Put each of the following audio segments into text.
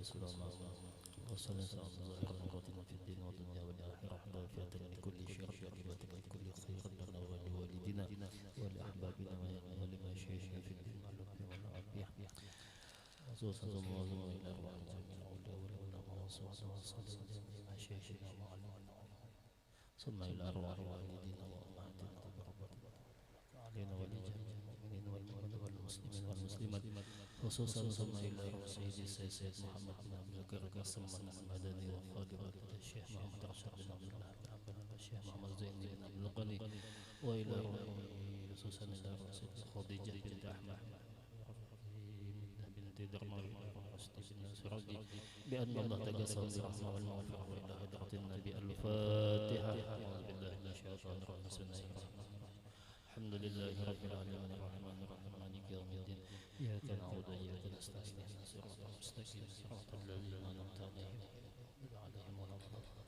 السلام والصلاة على ظاهر مرضنا في الدين والدنيا والآخرة دافعة لكل شر جالبة لكل خير لنا ولوالدنا ولأحبابنا ولمشايخنا في الدين والعافية خصوصا الله إلى أرواح الجميع والأولى والصلاة والسلام على مشايخنا وعلمنا ثم إلى أرواح والدينا وأمهاتنا وبركاته علينا ولجميع المؤمنين والمؤمنات والمسلمين والمسلمات خصوصا ثم إلى روح سيدي السيد محمد بن عبد الكريم قاسم المدني وخادمة الشيخ محمد رشاد بن عبد الله بن عبد الله الشيخ محمد زين بن عبد الغني وإلى روح خصوصا إلى روح سيدي خديجة بنت أحمد بنت درمر بن سراجي بأن الله تقسم برحمة والمغفرة وإلى حضرة النبي الفاتحة أعوذ بالله من الشيطان الرجيم بسم الله الرحمن الرحيم الحمد لله رب العالمين الرحمن الرحيم مالك يوم الدين إياك نعبد وإياك نستعين اهدنا الصراط المستقيم صراط الذين أنعمت عليهم ولا الضالين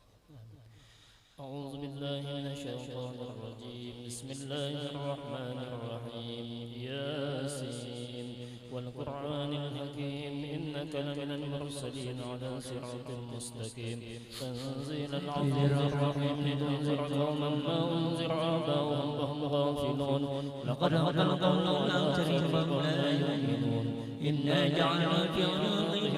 أعوذ بالله من الشيطان الرجيم بسم الله الرحمن الرحيم ياسين والقرآن الحكيم إنك لمن المرسلين على صراط مستقيم تنزيل العزيز الرحيم لتنذر قوما ما أنذر آباؤهم فهم غافلون لقد خلقنا الأكثرين فهم لا يؤمنون إنا جعلنا في أعناقهم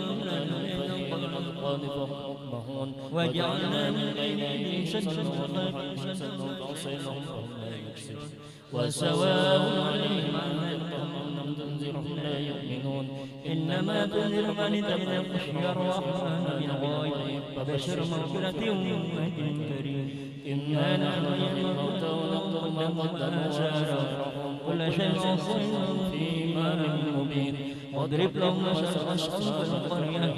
وجعلنا من بين أيديهم سدا وخلفهم سدا فعصيناهم فهم لا يبصرون وسواء عليهم أنذرتهم أم لم تنذرهم لا يؤمنون إنما تنذر من اتبع خشي الرحمن بالغيب فبشر مغفرة وأجر كريم إنا نحن نحيي الموتى ونكتب ما قدموا وآثارهم كل شيء أحصيناه في إمام مبين واضرب لهم مثلا أصحاب القرية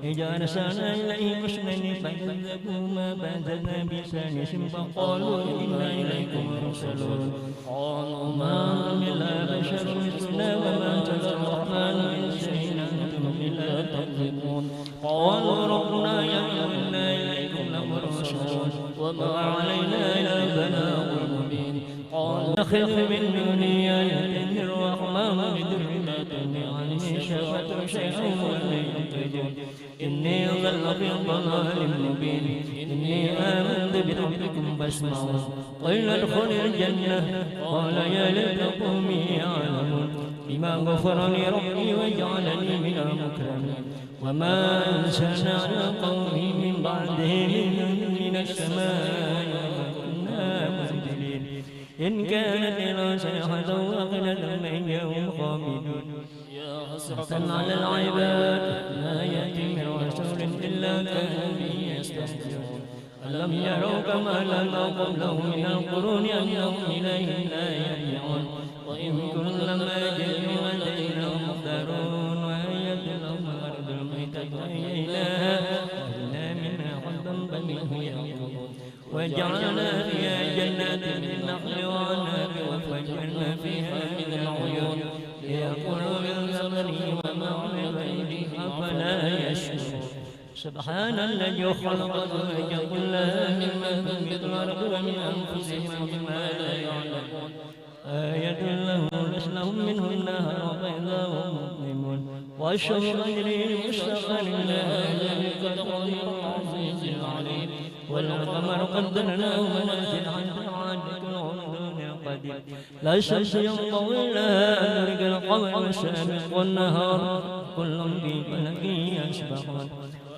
إذ جاء رسلنا إليهم اثنين فكذبوهما فأنزلنا بلسان فقالوا إنا إليكم مرسلون قالوا ما أنتم إلا بشر مثلنا وما أنزل الرحمن من شيء أنتم إلا تكذبون قالوا ربنا يعلم إنا إليكم لمرسلون وما علينا إلا البلاغ المبين قالوا اتخذ من دوني آلهة الرحمن بذرية عني شفعة شيئا ولا ينتجون إني ضل في ضلال مبين إني آمنت بربكم فاسمعون قيل ادخل الجنة قال يا ليت قومي يعلمون بما غفر لي ربي وجعلني من المكرمين وما أنزلنا على قومه من بعده من السماء وما كنا منزلين إن كانت إلا صيحة واحدة فإنهم خامدون يا حسرة على العباد ما يأتي من رسول إلا كانوا به يستهزئون ألم يروا كما لنا قبلهم من القرون أنهم إليه لا يرجعون وإن كلما جئوا لدينا مختارون وآية لهم الأرض الميتة أحييناها وجعلنا منها حبا فمنه يأكلون وجعلنا فيها جنات من نخل وعناب وفجرنا فيها من العيون ليأكلوا من ثمره وما عملت أيديهم أفلا يشكرون سبحان الذي خلق الأزواج كلها مما تنبت الأرض ومن أنفسهم ومما لا يعلمون آية لهم لهم منه النهر فإذا هم مظلمون والشمس تجري لمستقر لها ذلك تقدير العزيز العليم والقمر قدرناه منازل حتى عاد كل عمدون قدير لا الشمس ينطوي لها أن تدرك القمر والسابق والنهار كل في فلك يسبحون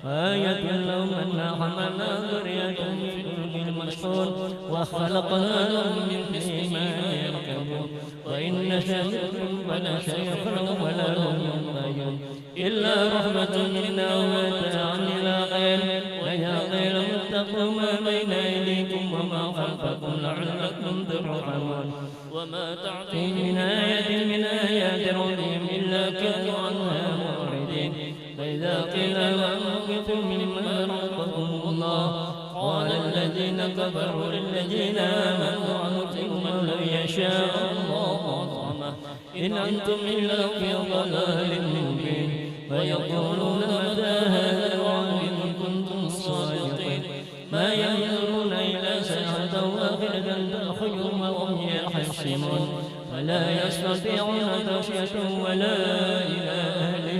آية لهم أنا حملنا ذريتهم في الفلك المشحون وخلقنا لهم من مثله ما يركبون وإن نشأ منهم فنشأ يخلق ولا هم ينطقون إلا رحمة منا ومتاعا إلى خير ويا خير اتقوا ما بين أيديكم وما خلفكم لعلكم ترحمون وما تعطي من آية من آيات ربهم إلا كانوا عنها معرضين فإذا قيل وأنفقوا مما رزقكم الله قال الذين كفروا للذين آمنوا أنطعوا لو يشاء الله أطعمه إن أنتم إلا في ضلال مبين ويقولون متى هذا الوعد إن كنتم صادقين ما ينظرون إلى ساعة واحدة تأخذهم وهم يحسمون فلا يستطيعون توصية ولا إلى أهلهم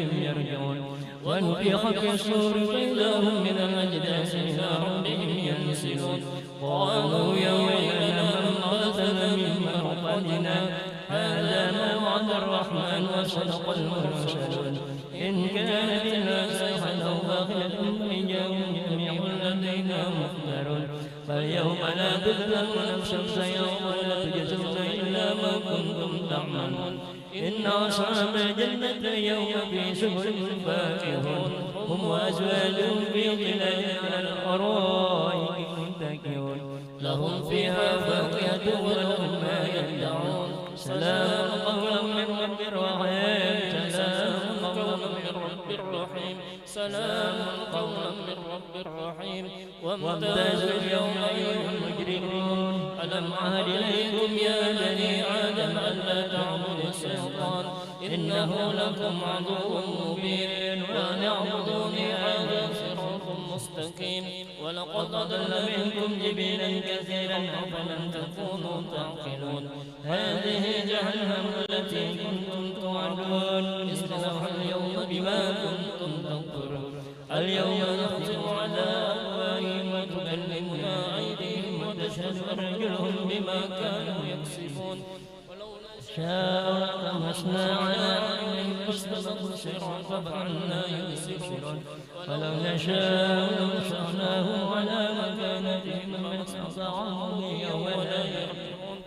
ونفخ في الصور فإذا هم من الأجداث إلى ربهم ينسلون قالوا يا ويلنا من بعثنا من مرقدنا هذا ما وعد الرحمن وصدق المرسلون إن كانت إلا صيحة أو باخلة فإجاهم جميع لدينا محضرون فاليوم لا تظلم نفس يوم لا تجزون إلا ما كنتم تعملون إن أصحاب الجنة اليوم في سبل فاكهون هم وأزواجهم في ظلال على الأرائك متكئون لهم فيها فاكهة ولهم ما يدعون سلام قولا من رب رحيم سلام قولا من رب رحيم سلام قولا من رب رحيم وامتازوا اليوم أيها المجرمون ألم أعهد إليكم يا بني آدم ألا تعبدوا الشيطان إنه لكم عدو مبين وأن اعبدوني هذا صراط مستقيم ولقد أضل منكم جبلا كثيرا أفلم تكونوا تعقلون هذه جهنم التي كنتم توعدون اصلوها اليوم بما كنتم تكفرون اليوم نختم على أفواههم وتكلمنا أيديهم وتشهد أرجلهم بما كانوا يكسبون ولو نشاء لطمسنا على أعينهم فاستبقوا الصراط فجعلنا يبصرون ولو نشاء لمسخناهم على مكانتهم ما استطاعوا مضيا ولا يرجعون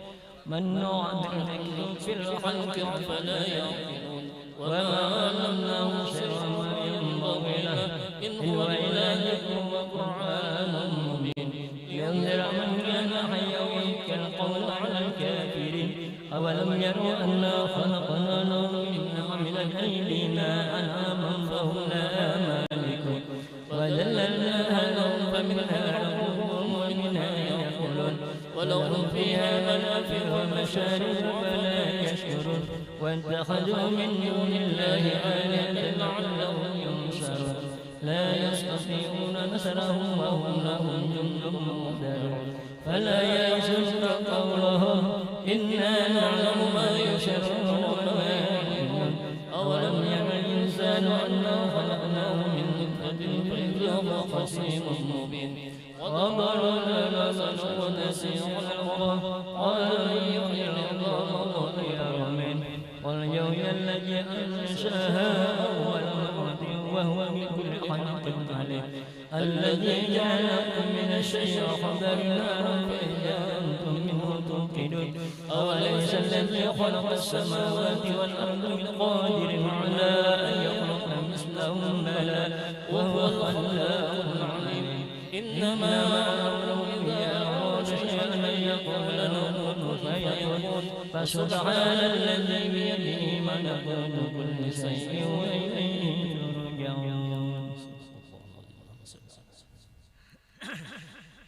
من نعمل في الخلق فلا يعقلون وما علمناه سرا ما ينبغي له إن هو إلا ذكر وقرآن مبين لينذر من كان حيا ويحكي القول على الكافرين أولم يروا أنا خلقنا لهم مما عملت أيدينا أنعاما فهم لها مالكون وذللناها لهم فمنها ركوبهم ومنها يأكلون ولهم فيها منافع ومشارب فلا يشكرون واتخذوا من دون الله آلهة لعلهم ينصرون لا يستطيعون نصرهم وهم لهم جند مهتدون فلا يحزنك قولهم إنا نعلم ما يسرون وما يعلنون أولم ير الإنسان أنا خلقناه من نطفة فإذا هو خصيم مبين وضربوا لنا مثلا ونسيوا خلقه قال من يحيي العظام وهي رميم قل يحيي الذي أنشأها أول مرة وهو بكل خلق عليم الذي جعلكم من الشيء خبر نارا فإذا أنتم منه توقدون أوليس الذي خلق السماوات والأرض بقادر على أن يخلق مثلهم بلى وهو الخلاق العليم إنما أمره إذا أراد شيئا أن يقول له كن فيكون فسبحان الذي بيده ملكوت كل شيء وإليه ترجعون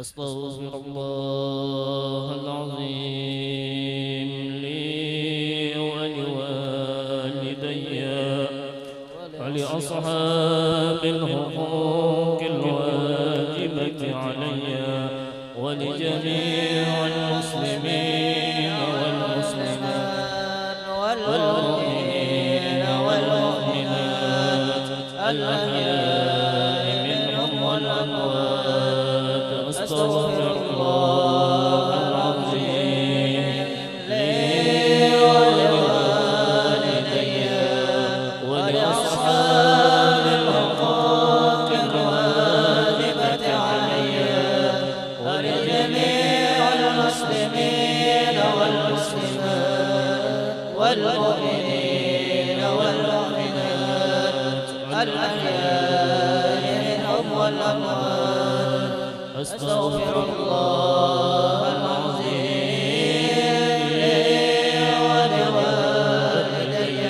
أستغفر الله العظيم لي ولوالدي ولأصحاب الحقوق الواجبة علي ولجميع المسلمين والمسلمات والمؤمنين والمؤمنات الأحياء منهم والأموات أستغفر الله العظيم لي ولوالدي ولأصحاب الحقوق الواجبة علي ولجميع المسلمين والمسلمات والمؤمنين والمؤمنات الأحياء منهم والأموات أستغفر الله العظيم لي ولوالدي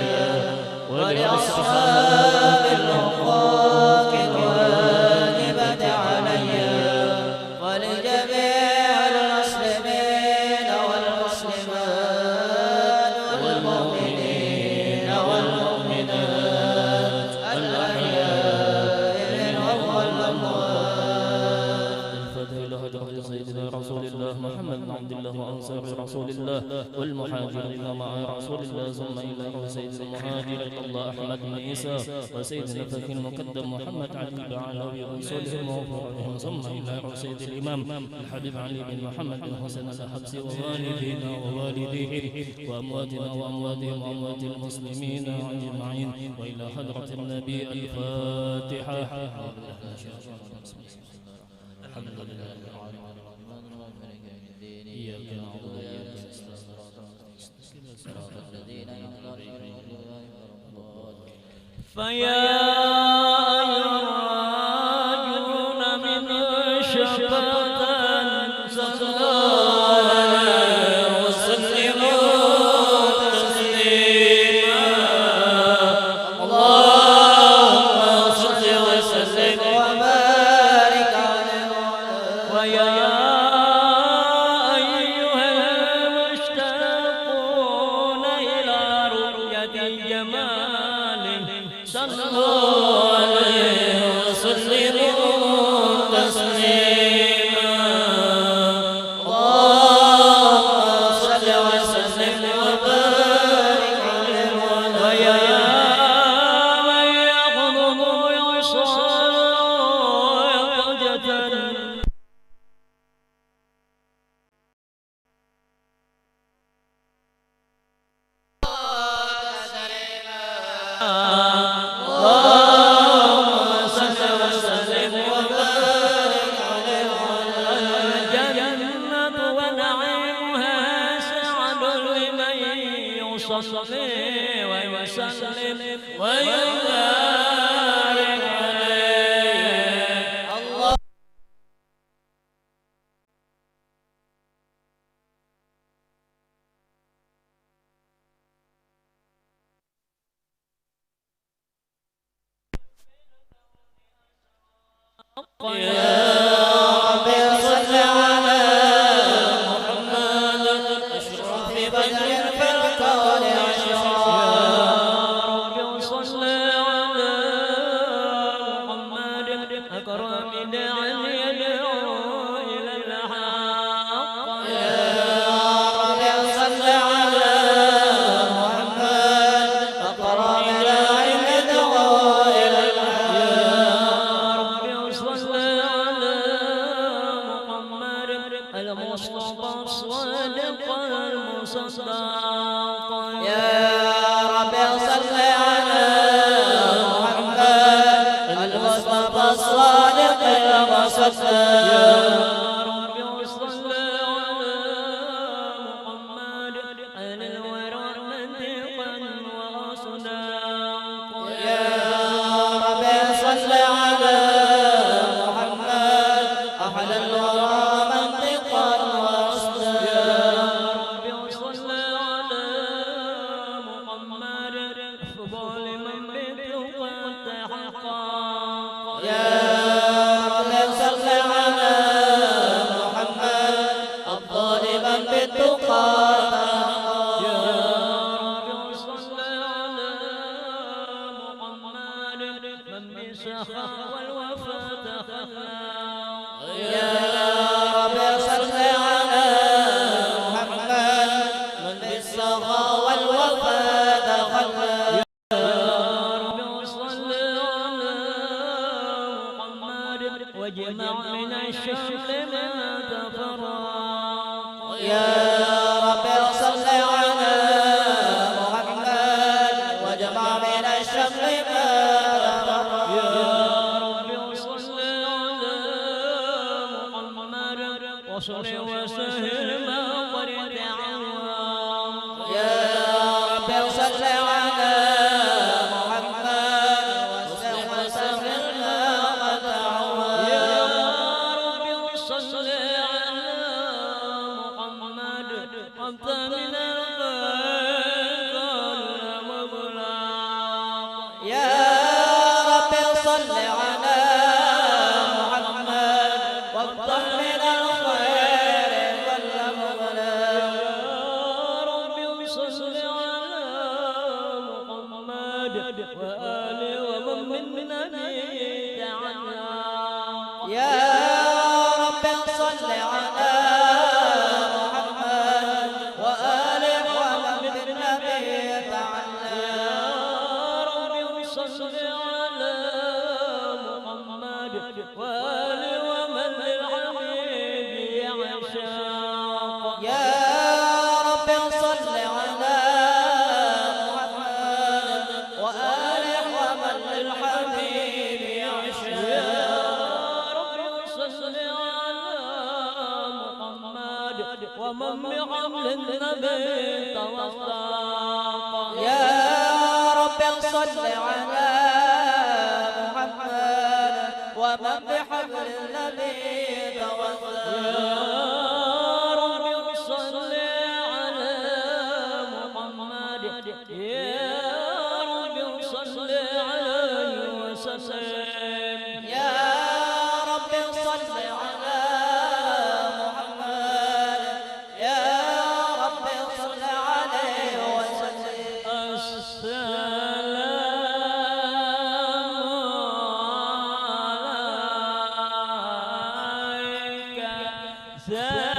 ولأصحاب الحقوق الواجبة علي ولجميع المسلمين والمسلمات والمؤمنين والمؤمنات الأحياء منهم والأموات. الفاتحة إلى سيدنا رسول الله محمد بن عبد الله وأنصار رسول الله والمهاجرين مع رسول الله ثم إلى سيد المهاجرين الله أحمد بن عيسى وسيد الفقيه المقدم محمد علي بعلوي ورسوله المغفور لهم ثم إلى سيد الإمام الحبيب علي بن محمد بن حسن الحبسي ووالدينا ووالديهم وأمواتنا وأمواتهم وأموات المسلمين أجمعين وإلى حضرة النبي الفاتحة. الحمد لله إياك نعبد وإياك نستعين صراط الذين أنعمت عليهم فيا يراجون من شفاة صلاة وسلموا تسليما اللهم صل وسلم وبارك عليه ويا أيها المشتاقون إلى رؤية جماله صلوا عليه وسلموا تسليما اللهم صل وسلم وبارك عليه ويا من يقضم يصال يقجة يصلي ويسلم ويبارك عليه الله. يا رب صل على محمد على محمد وآل ومن للحبيب يعشاق يا رب صل على محمد وآله ومن للحبيب يعشاق يا رب صل على محمد ومن بحمل النبي توسط يا رب صل على محمد ومن بحبل النبي توسل يا رب صل على محمد يا رب صل عليه وسلم يا رب صل على محمد يا رب صل عليه وسلم السلام عليك زين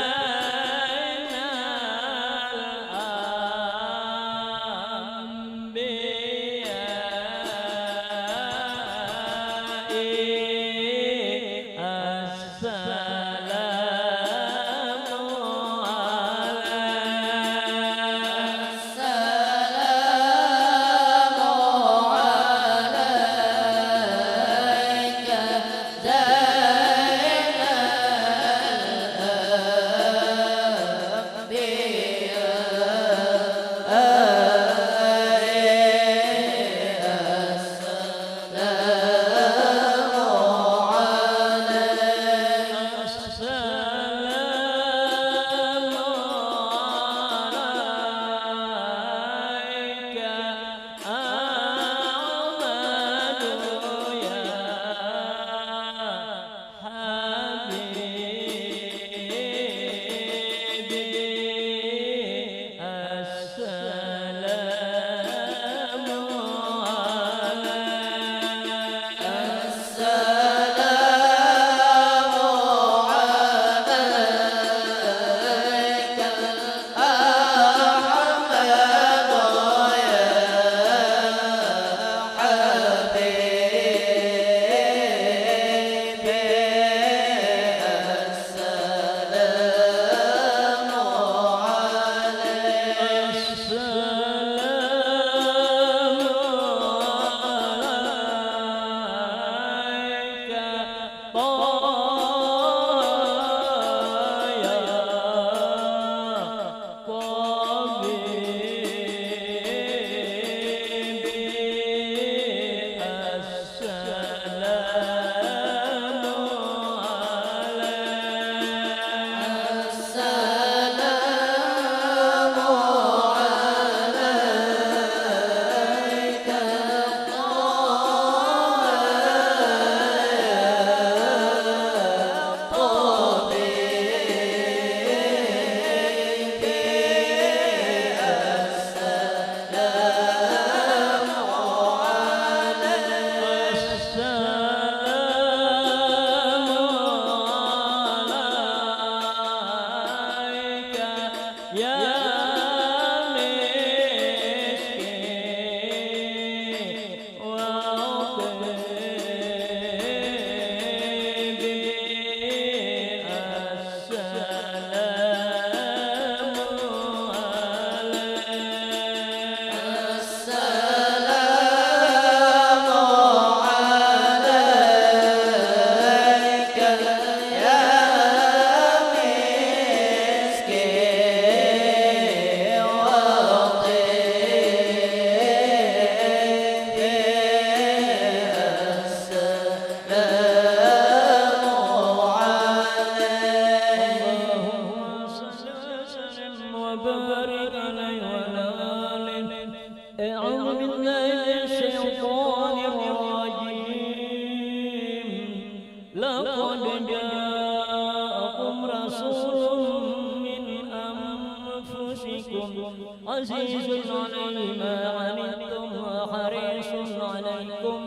عزيز عليه ما عنتم حريص عليكم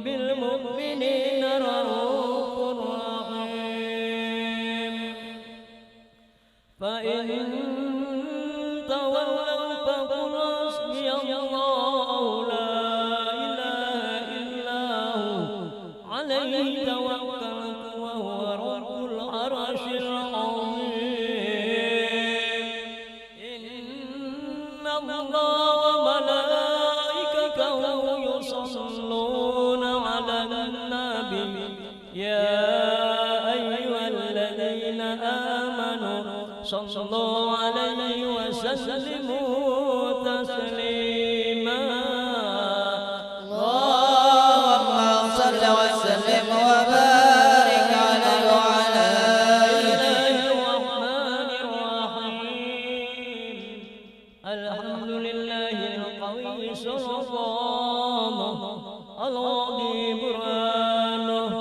بالمؤمنين رؤوف رحيم فإن تولوا فقل حسبي الله لا إله إلا هو يا أيها الذين آمنوا صلوا عليه وسلموا تسليما اللهم صل وسلم وبارك عليه وعلى الرحمن الرحيم الحمد لله القوي سلطانه الغني برهانه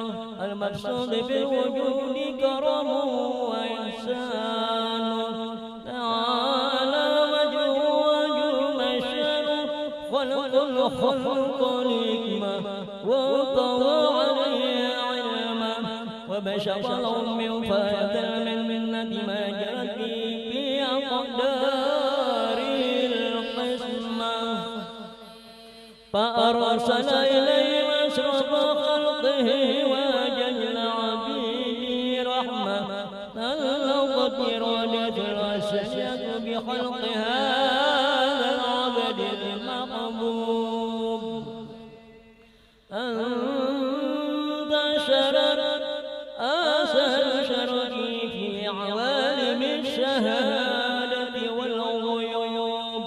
المقصود بالوجود كرمه وإحسانه تعالى وجود مشانه خلق الخلق الحكمة وطوى عليه علما وبشر لهم من فائدة المنة ما جرت في أقدار القسمة فأرسل إليهم أشرف خلقه وجل عبيده رحمة القدير والإدراك بخلق هذا العبد المحبوب انتشرت أسشرت في عوالم الشهادة والغيوب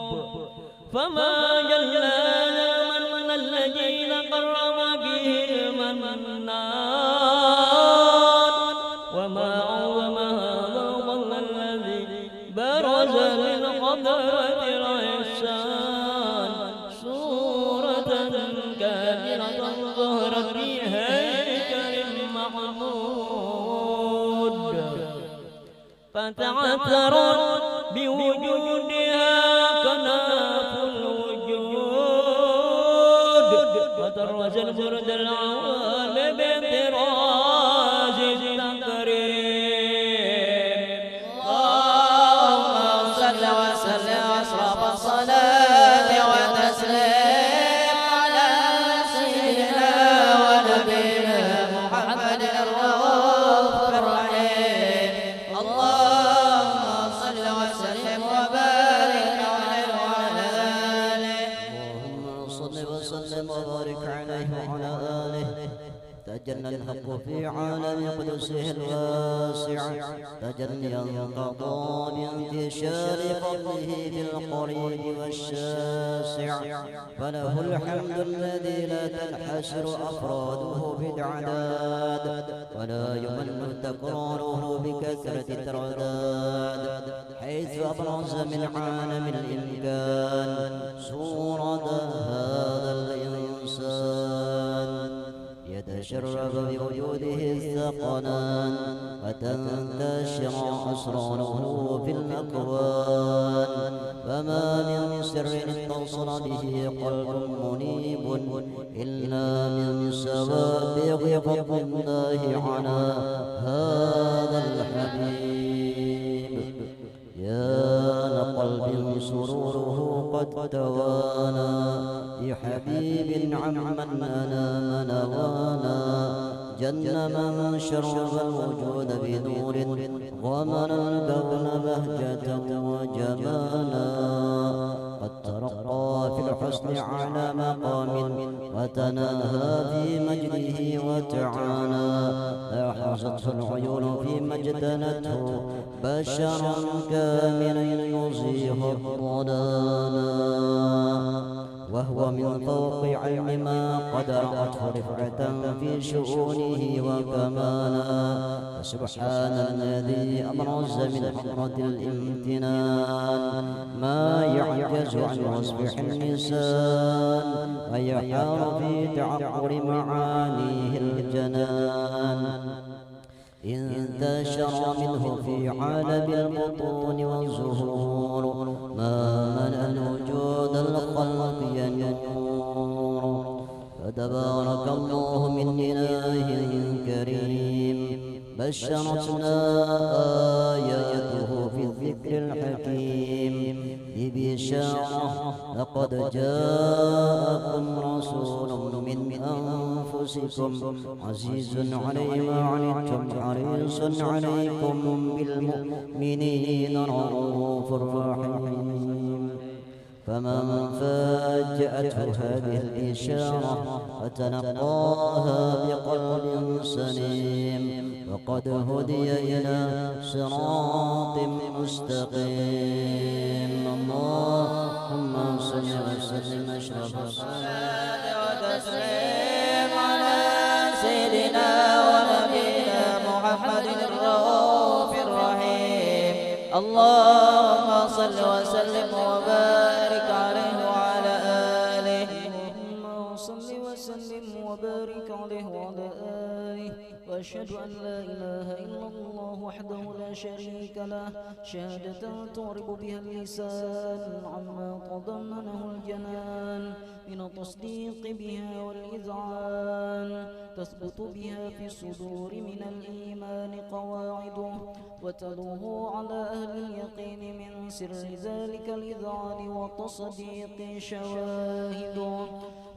فما جل من الذين قرب به المنان وما عظم هذا الظل الذي برز من قدرة الإحسان صورة كاملة ظهرت في هيكل محمود فتعثرت بوجودها كناف الوجود فترز البرد العوالم بطراز التكريم اللهم صل وسلم أشرف الصلاة وتسليم على سيدنا ونبينا محمد الرؤوف الرحيم اللهم صل وسلم وبارك عليه وعلى آله اللهم صل وسلم وبارك عليه وعلى آله تجلى الحق في عالم قدسه الواسع تجليا قضى بانتشار فضله في القريب والشاسع فله الحمد الذي لا تنحسر أفراده بالعداد ولا يمل تكراره بكثرة الترداد حيث أبرز من عالم الإمكان صورة هذا الإنسان يتشرف بوجوده الثقلان وتنتشر أسراره في الأكوان فما من سر اتصل به قلب منيب إلا من سوابغ فضل الله على هذا الحبيب يا لقلب سروره قد توانى بحبيب عمن أنام نوانا جن من شرف الوجود بنور ومن الكون بهجة وجمالا قد ترقى في الحسن على مقام وتناهى في مجده وتعالى أحرزته العيون فيما اجتنته بشرا كاملا يزيح الضلالا وهو من فوق علم ما قد رأته رفعة في شؤونه وكمالا فسبحان الذي أبرز من حضرة الامتنان ما يعجز عن وصف اللسان ويحار في تعقر معانيه الجنان انتشر منه في عالم البطون والزهور ما ملأ الوجود الخلق ينور فتبارك الله من إله كريم بشرتنا آياته في الذكر الحكيم ببشارة لقد جاءكم رسول من أنفسكم عزيز عليه ما عنتم حريص عليكم بالمؤمنين رؤوف رحيم فمن فاجأته هذه الإشارة فتلقاها بقلب سليم فقد هدي إلى صراط مستقيم. اللهم صل وسلم أشرف الصلاة والتسليم على سيدنا ونبينا محمد الرؤوف الرحيم. اللهم صل وسلم وبارك عليه وعلى آله. اللهم صل وسلم وبارك عليه وعلى آله. وأشهد أن لا إله إلا الله وحده لا شريك له شهادة تعرب بها اللسان عما تضمنه الجنان من التصديق بها والإذعان تثبت بها في الصدور من الإيمان قواعده وتلوه على أهل اليقين من سر ذلك الإذعان والتصديق شواهده.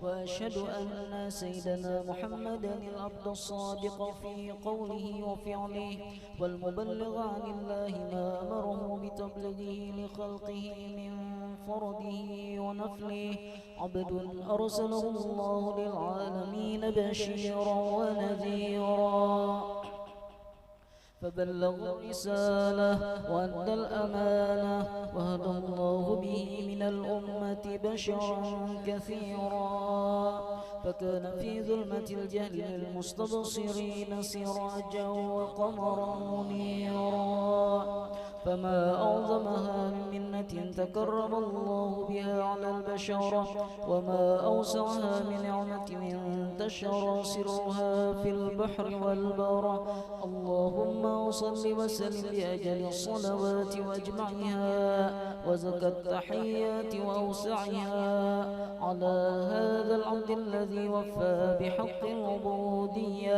وأشهد أن سيدنا محمدا العبد الصادق في قوله وفعله والمبلغ عن الله ما أمره بتبليغه لخلقه من فرده ونفله عبد أرسله الله للعالمين بشيرا ونذيرا فبلغ الرسالة وأدى الأمانة وهدى الله به من الأمة بشرا كثيرا فكان في ظلمة الجهل للمستبصرين سراجا وقمرا منيرا. فما أعظمها من منة تكرم الله بها على البشر وما أوسعها من نعمة انتشر سرها في البحر والبر. اللهم صل وسلم بأجل الصلوات وأجمعها وزكى التحيات وأوسعها على هذا العبد الذي وفى بحق العبودية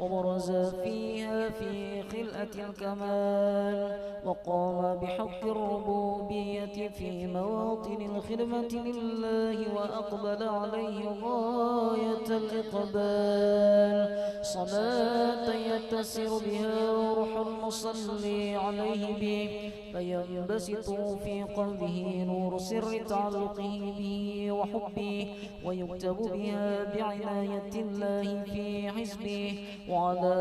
وبرز فيها في خلأة الكمال وقام بحق الربوبية في مواطن الخدمة لله وأقبل عليه غاية الإقبال صلاة يتسر بها روح المصلي عليه به فينبسط في قلبه نور سر تعلقه به وحبه ويكتب بها بعناية الله في حزبه وعلى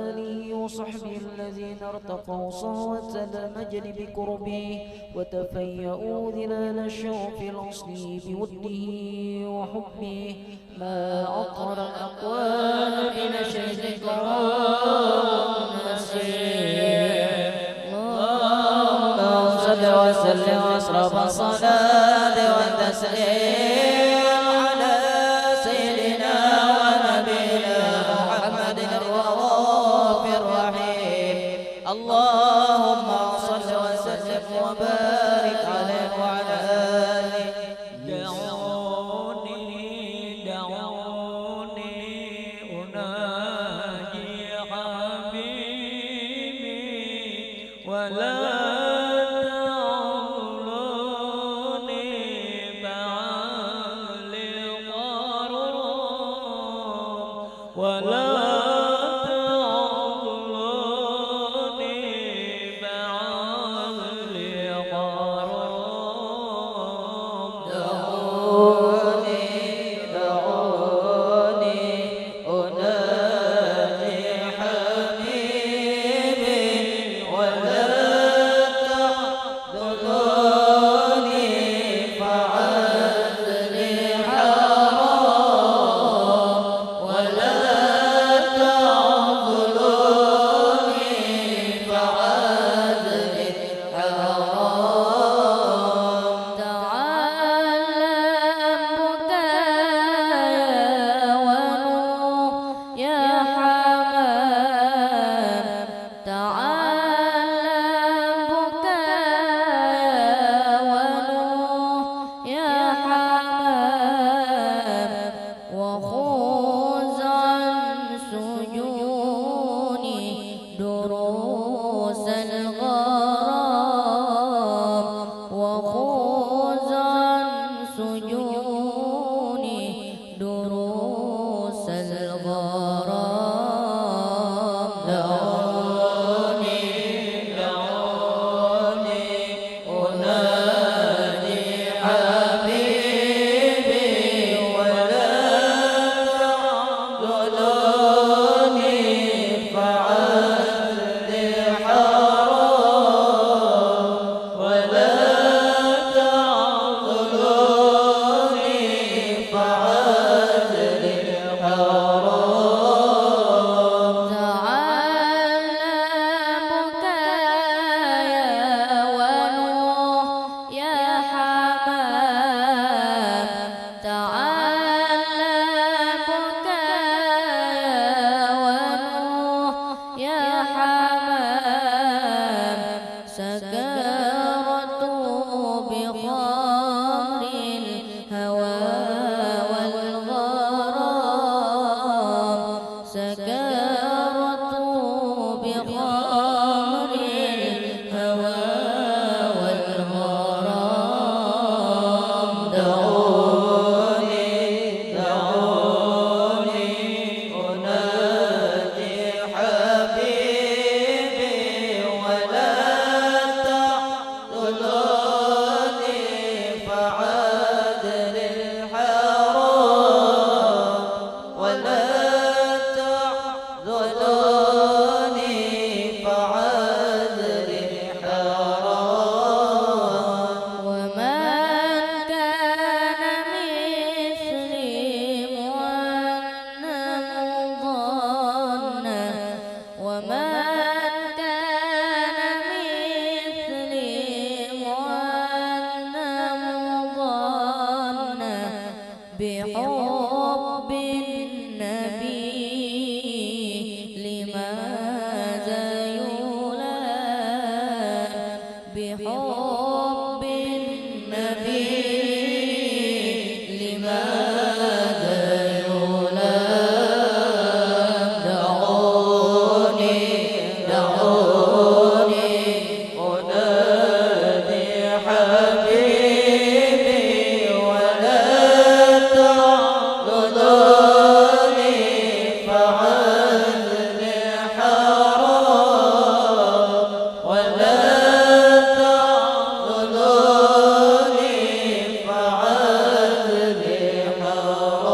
آله وصحبه الذين ارتقوا صوت المجد بقربه وتفيأوا ظلال الشوف الأصلي بوده وحبه. ما أطهر الأقوال بنشر كرام نسير. اللهم صل وسلم واشرف الصلاة والتسليم على سيدنا ونبينا محمد الرؤوف الرحيم. اللهم صل وسلم وبارك عليه وعلى آله. دعوني أناجي حبيبي ولا تعولوني بعد الغرام ولا ولا سكارة بخمر الهوى والغرام دعوني دعوني أنادي حبيبي ولا تحضنوني فعاد للحرام ولا تحضنوني فعاد للحرام ومن كان مثلي مؤنم ظنا ومن كان مثلي مؤنم ظنا بحب النبي لماذا يولان بحب النبي لماذا يولان دعوني دعوني أنادي حبيبي ولا تحضنوني فعاد للحرام ولا تحضنوني فعاد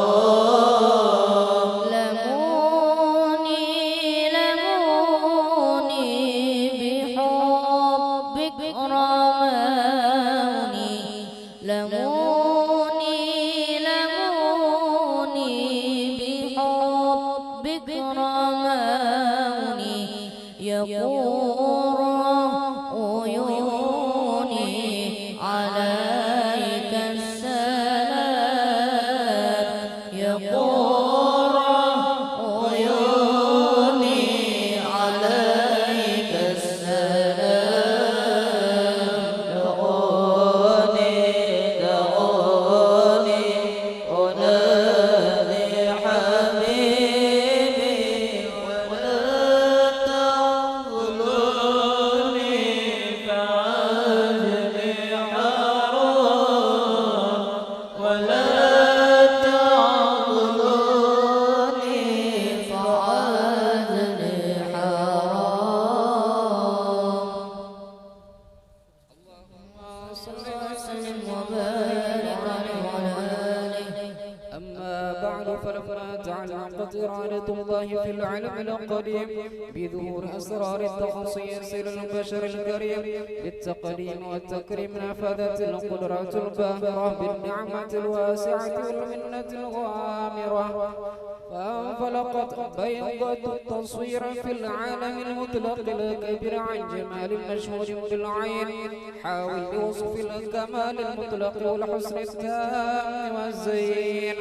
للحرام لموني لموني بحبك رماني لموني لموني بحبك رماني يقور عيوني عليك السلام يقور عيوني عليك السلام دعوني دعوني أنادي حبيبي ولا تحضنوني فعاد للحرام ولا تحضنوني فعاد للحرام صل وسلم وبارك عليه وعلى آله. أما بعد فلما تعلقت إرادة الله في العالم القديم بظهور أسرار التخصيص للبشر الكريم بالتقديم والتكريم نفذت القدرات الباهرة بالنعمة الواسعة والمنة الغامرة فانفلقت بيضة التصوير في العالم المطلق الكبير عن جمال مشهود بالعين حاول بوصف الكمال المطلق والحسن التام والزين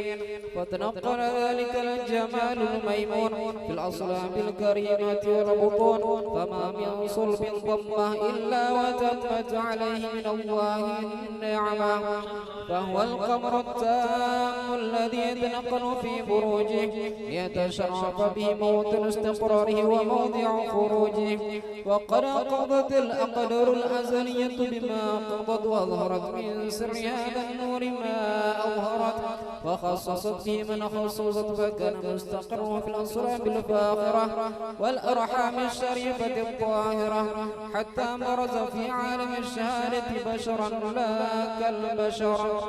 فتنقل ذلك الجمال الميمون في الأصلاب الكريمة والبطون فما من صلب ضمه إلا وتمت عليه من الله النعمة فهو القمر التام الذي يتنقل في بروجه ليتشرف به موطن استقراره وموضع خروجه وقد قضت الأقدار الأزلية بما قضت وأظهرت من سر هذا النور ما أظهرت وخصصت به من خصصت فكان مستقره في الأصلاب الفاخرة والأرحام الشريفة الطاهرة حتى برز في عالم الشهادة بشرا لا كالبشر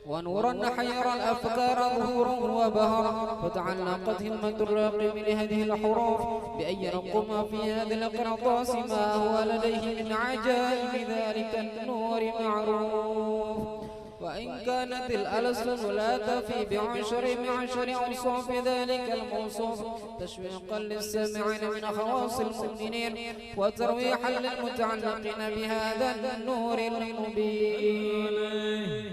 ونورا حير الأفكار ظهورا وبهرا فتعلقت همة الراقب لهذه الحروف بأن ينقم في هذا القرطاس ما هو لديه من عجائب ذلك النور معروف وإن كانت الألسن لا تفي بعشر أوصاف ذلك الموصوف تشويقا للسامعين من خواص المؤمنين وترويحا للمتعلقين بهذا النور المبين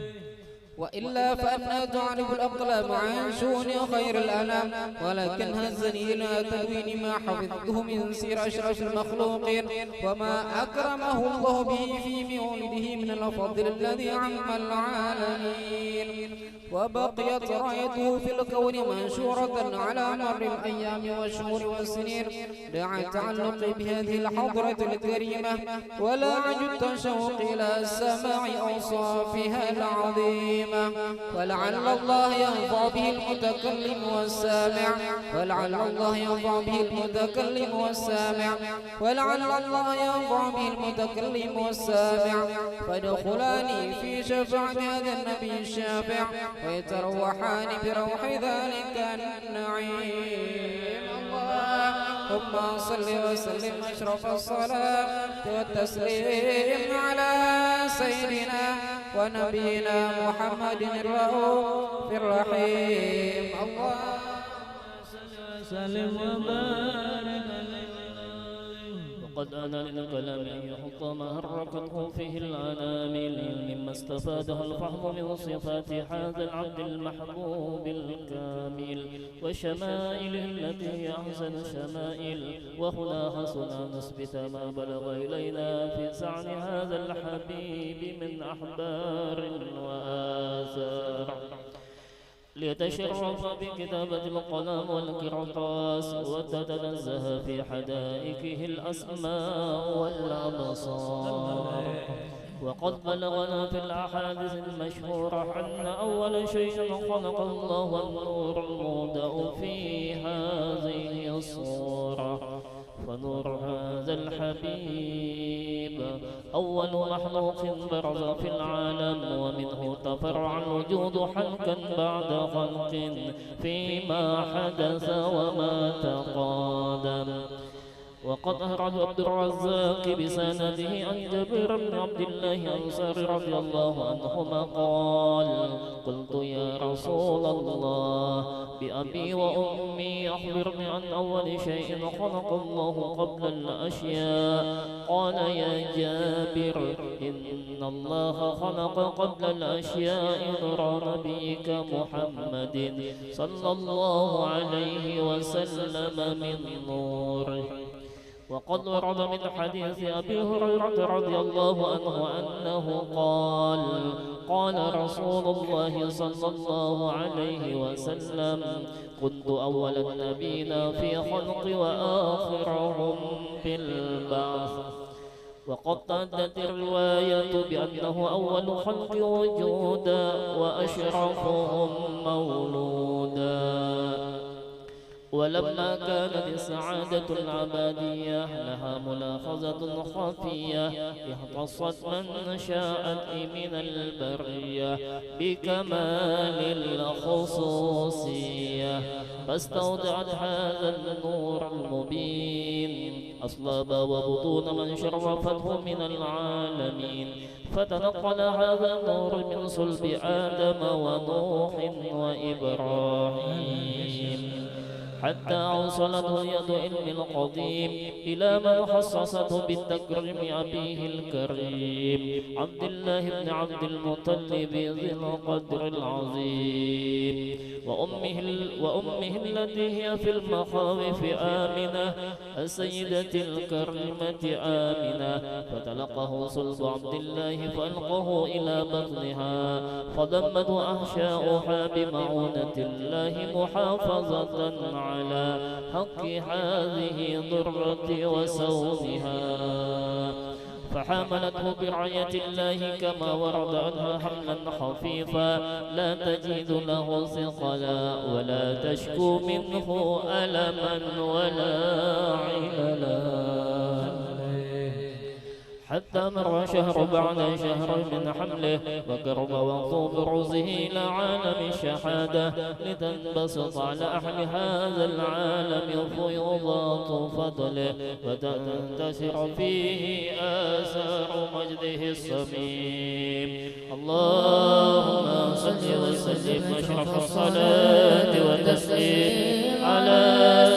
وإلا فأنا تعرف الأقلام عن شؤون خير الأنام، ولكن هزني إلى تدوين ما حفظته من سير أشرف المخلوقين وما أكرمه الله به في مولده من الفضل الذي عم العالمين، وبقيت رايته في الكون منشورة على مر الأيام والشهور والسنين، دعا التعلق بهذه الحضرة الكريمة ولا عجبت الشوق إلى سماع أوصافها العظيمة، ولعل الله ينفع به المتكلم والسامع، ولعل الله ينفع به المتكلم والسامع، ولعل الله ينفع به المتكلم والسامع، فادخلاني في شفاعة هذا النبي الشافع ويتروحان بروح ذلك النعيم. اللهم صل وسلم أشرف الصلاة والتسليم على سيدنا ونبينا محمد الرؤوف الرحيم. اللهم وسلم وبارك عليه. وقد آن للكلام أن يحط ما حركته فيه الأنامل مما استفاده الفحم من صفات هذا العبد المحبوب الكامل وشمائله التي هي أحسن شمائل، وهنا حسنا نثبت ما بلغ إلينا في سعن هذا الحبيب من أحبار وآثار، ليتشرف بكتابة القلم والقرطاس وتتنزه في حدائقه الأسماء والأبصار. وقد بلغنا في الأحاديث المشهورة أن أول شيء خلق الله النور المودع في هذه الصورة، فنور هذا الحبيب أول مخلوق برز في العالم، ومنه تفرع الوجود حلقا بعد خلق فيما حدث وما تقادم. وقد أخرج عبد الرزاق بسنده عن جابر بن عبد الله الأنصاري رضي الله عنهما قال: قلت يا رسول الله بأبي وأمي أخبرني عن أول شيء خلق الله قبل الأشياء. قال: يا جابر إن الله خلق قبل الأشياء نور نبيك محمد صلى الله عليه وسلم من نوره. وقد ورد من حديث أبي هريرة رضي الله عنه أنه قال: قال رسول الله صلى الله عليه وسلم: كنت أول النبيين في خلق وآخرهم بالبعث. وقد تعدت الرواية بأنه أول خلق وجودا وأشرفهم مولودا. ولما كانت السعادة العبادية لها ملاحظة خفية اختصت من شاءت من البرية بكمال الخصوصية، فاستودعت هذا النور المبين أصلاب وبطون من شرفته من العالمين، فتنقل هذا النور من صلب آدم ونوح وإبراهيم حتى أوصلته يد علم القديم إلى من خصصته بالتكريم أبيه الكريم عبد الله بن عبد المطلب ذي القدر العظيم، وأمه التي هي في المخاوف آمنة السيدة الكريمة آمنة، فتلقه صلب عبد الله فألقه إلى بطنها، فضمته أحشاؤها بمعونة الله محافظة على حق هذه الضرة وسومها، فحملته برعاية الله كما ورد عنها حملا خفيفا لا تجد له ثقلا ولا تشكو منه ألما ولا عللا، حتى مر شهر بعد شهر من حمله وقرب وقت برزه إلى عالم الشهادة، لتنبسط على أهل هذا العالم فيوضات فضله وتنتشر فيه آثار مجده الصميم. اللهم صل وسلم أشرف الصلاة والتسليم على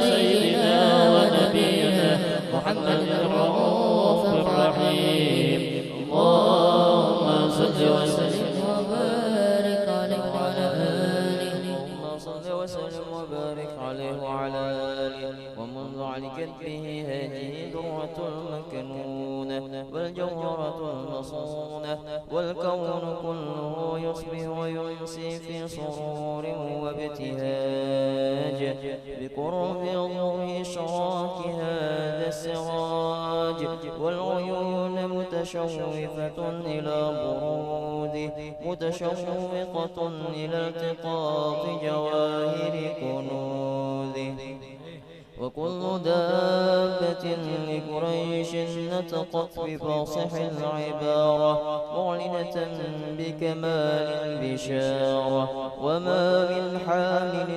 سيدنا ونبينا محمد الرؤوف الرحيم. اللهم صل وسلم وبارك وعلى آله ومنذ لكتبه هذه درة المكنونة والجوهرة المصونة والكون كله يصبح ويمسي في سرور وابتهاج بقرب ضوء إشراك هذا السراج والعيون متشوفة إلى بروده متشوقة إلى التقاط جواهر كنوزه وكل دابة لقريش نطقت بفصح العبارة معلنة بكمال البشارة وما من حامل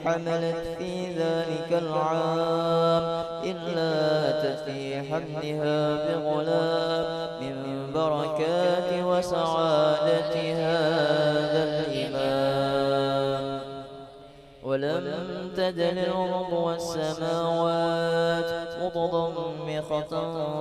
حملت في ذلك العام إلا أتت في حملها بغلام من بركات وسعادة هذا الإمام ولم تدل الأرض والسماوات متضمخة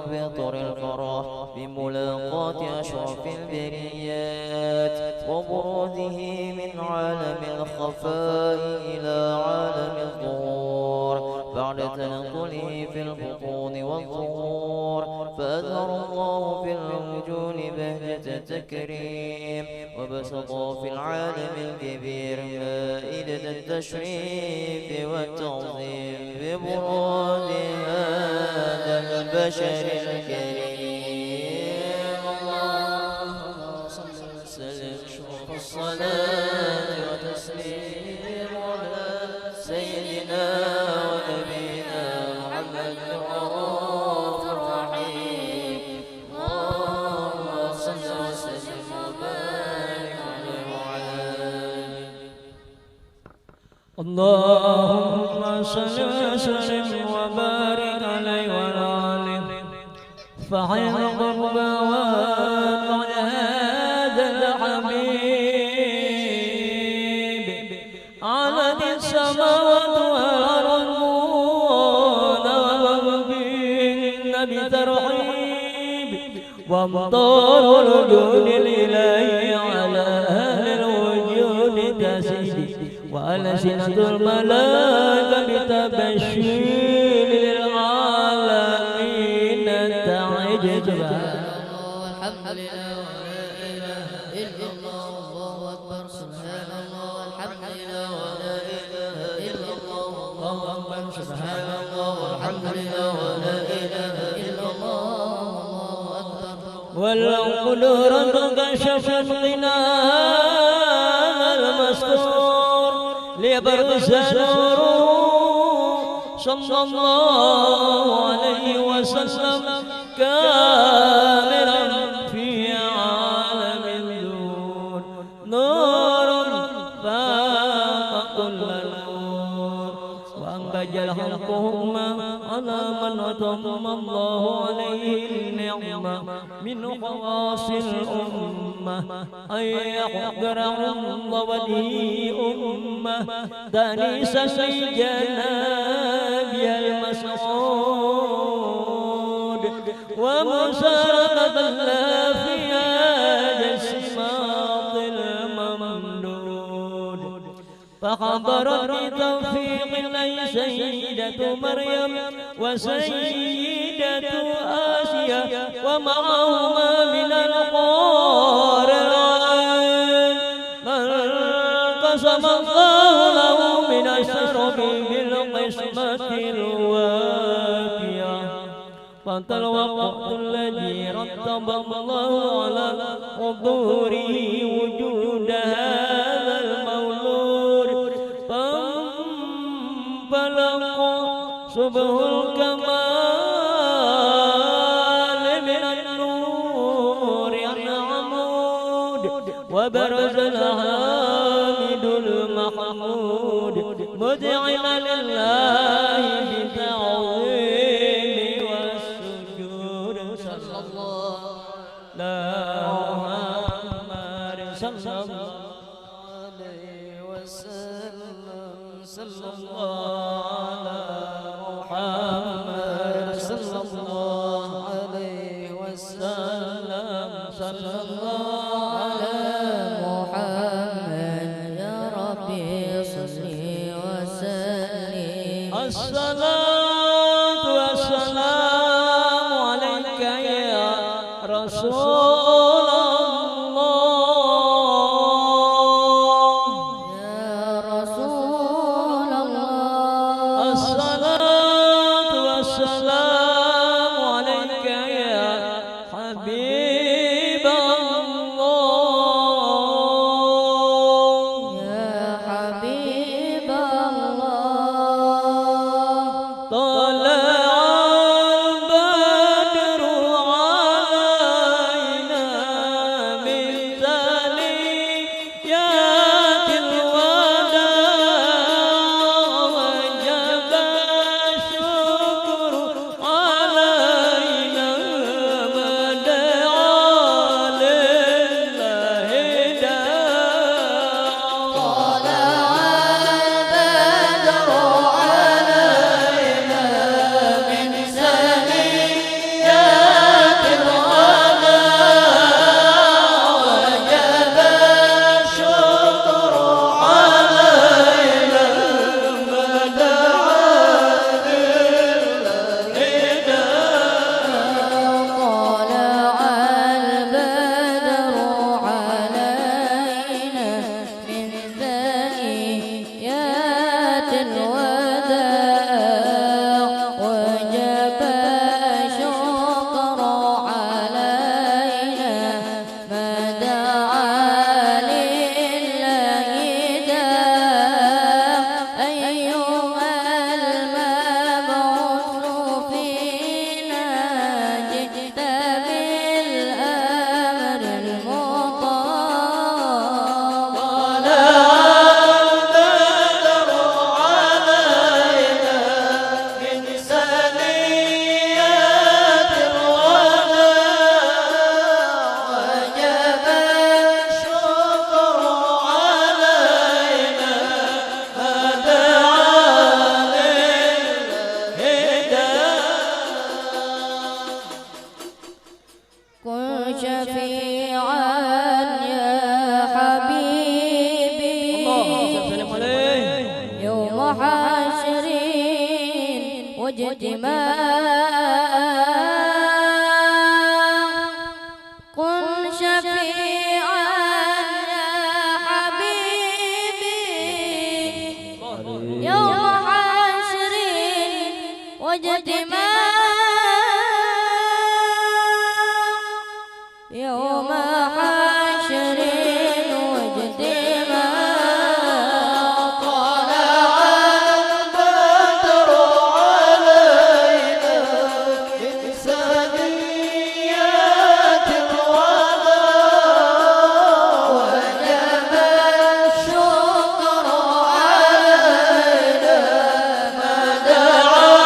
بطر الفرح بملاقاة أشرف البريات وبروزه من عالم الخفاء إلى عالم الظهور بعد تنقله في البطون والظهور فأظهر الله في الوجود بهجة تكريم وبسط في العالم الكبير مائدة التشريف والتعظيم ببروز هذا البشر الكريم اللهم صل وسلم شرف الصلاة وتسليم على سيدنا ونبينا محمد الرؤوف الرحيم اللهم صل وسلم وبارك عليه وعلى آله اللهم صل وسلم وبارك عليه وعلى آله فحين قربان هذا الحبيب علت السماوات والأرض بالنبي ترحيب وامطار الوجود الإلهي على أهل الوجود تسيدي وألسنة الملائكة بتبشير للعالمين تعجب والحمد لله ولا إله إلا الله والله أكبر سبحان الله والحمد لله ولا إله إلا الله والله أكبر سبحان الله والحمد لله ولا إله إلا الله والله أكبر ولو قدرا كشف الغناء المستور ليبرز نوره صلى الله عليه وسلم كاملا في عالم النور نور فاق كل نور وأنبج الحقهم على من أتم الله عليه النعمة من خواص الأمة أن يحضر عند وجهه أمة دانيسا لجناب المسعود ومسارة الله فيها جسمات الممدود فحضرت بتوفيق لي سيدة مريم وسيدة آسيا ومعهما من القار من قسم الله له من الشرب بالقسمة الوافية فانت الوقت الذي رتب الله على حضوره وجود هذا المولود فانفلق صبح الكمال من النور عن عمود وبرز الحامد المحمود مذعنا لله بتعظيم والسجود صلى الله لا محمد صلى الله عليه وسلم صلى الله محمد صلى الله عليه وسلم صلى الله على محمد يا ربي صل وسلم الصلاة والسلام عليك يا رسول الله يا رسول الله الصلاة والسلام عليك يا حبيب الله يا حبيب الله طلع البدر علينا من ثنيات الوداع وجب الشكر علينا ما دعا لله داع طلع البدر علينا من ثنيات الوداع وجب الشكر علينا ما دعا لله داع أيها المبعوث فينا جئت بالأمر المطاع كن شفيعا يا حبيبي سلام عليه يوم حشر واجتماع كن شفيعا يا حبيبي يوم حشر واجتماع يوم حشر واجتماع الشكر علينا ما دعا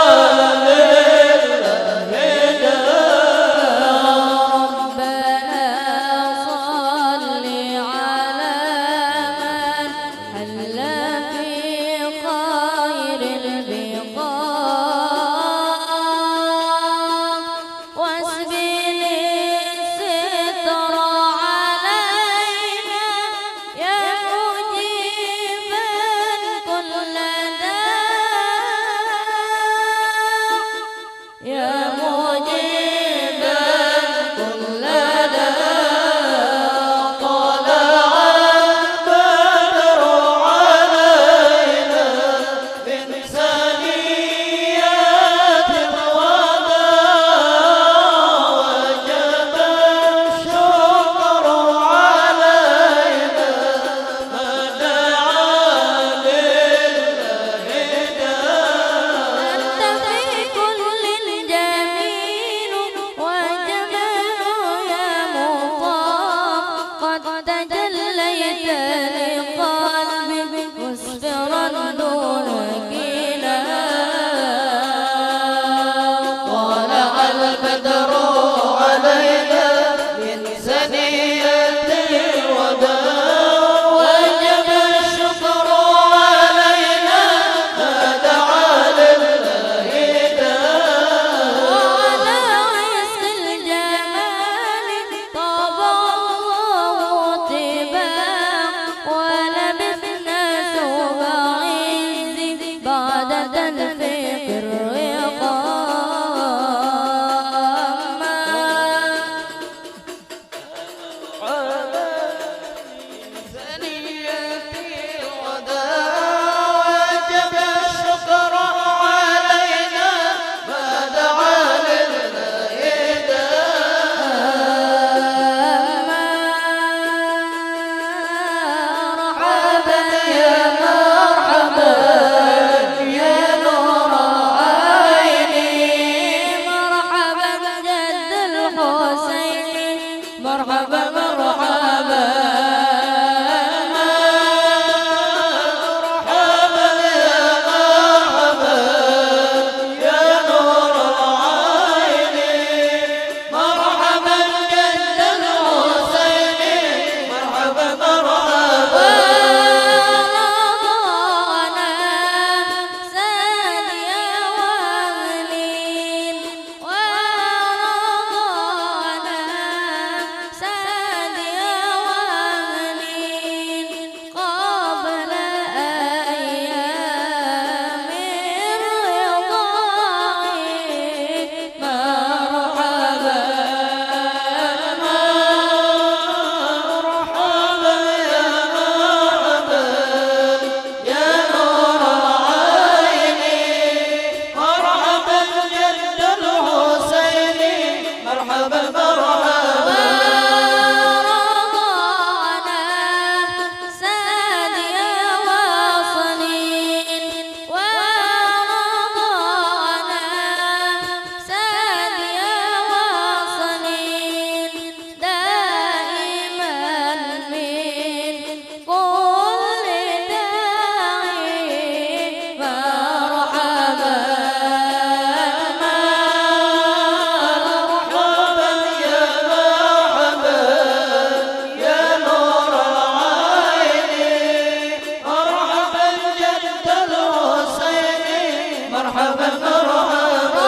مرحبا مرحبا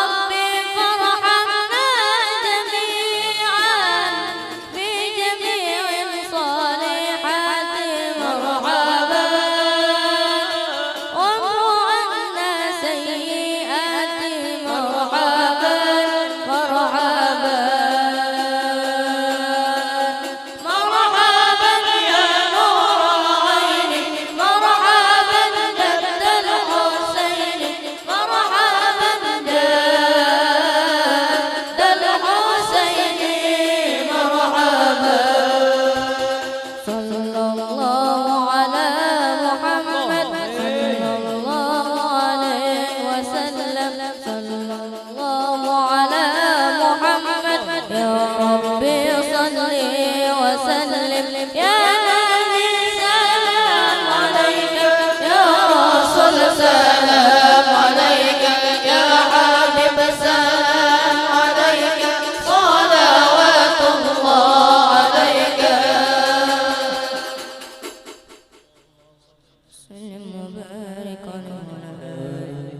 ربي فرحنا جميعا بجميع الصالحات مرحبا وامحو عنا سيئات مرحبا مرحبا مرحبا يا نور العين مرحبا جد الحسين مرحبا جد الحسين مرحبا صلى الله على محمد صلى الله عليه وسلم صلى الله على محمد يا ربي صل وسلم يا نبي سلام عليك يا رسول سلام عليك يا حبيب سلام عليك صلوات الله عليك سلم وبارك عليه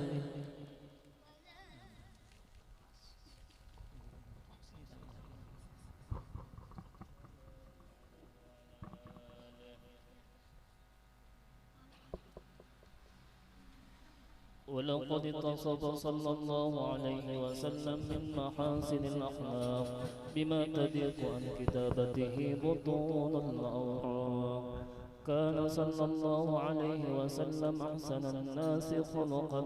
ولقد اتصف صلى الله عليه وسلم من محاسن الأخلاق بما تليق عن كتابته بطون الأوراق. كان صلى الله عليه وسلم أحسن الناس خلقا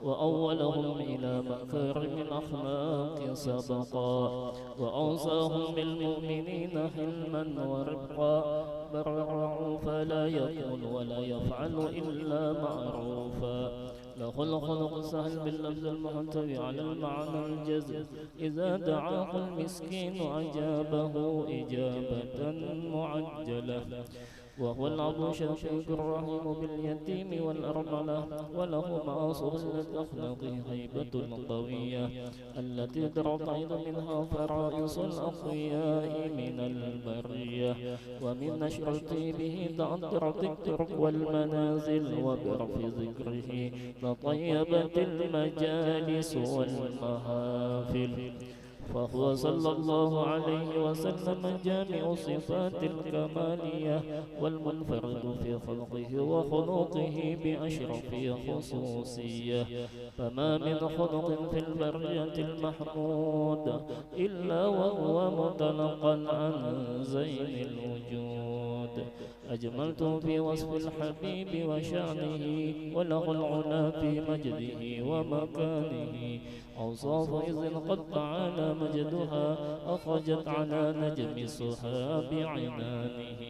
وأولهم إلى مكارم الأخلاق سبقا وأوصاهم بالمؤمنين حلما ورفقا برعوا فلا يقول ولا يفعل إلا معروفا له الخلق سهل باللفظ المحتوي على المعنى الجزم إذا دعاه المسكين أجابه إجابة معجلة وهو العبد الشفيق الرحيم باليتيم والأرملة وله مع صلة أخلاقه هيبة قوية التي ترتعد منها فرائص الأقوياء من البرية ومن نشرته به تعطرت الطرق والمنازل وبرف ذكره تطيبت المجالس والمحافل فهو صلى الله عليه وسلم جامع صفات الكمالية والمنفرد في خلقه وخلقه بأشرف خصوصية فما من خلق في البرية المحمود إلا وهو متلقا عن زين الوجود أجملت في وصف الحبيب وشأنه وله العلا في مجده ومكانه أوصاف إذ قد تعالى مجدها أخرجت على نجم السحاب عنانه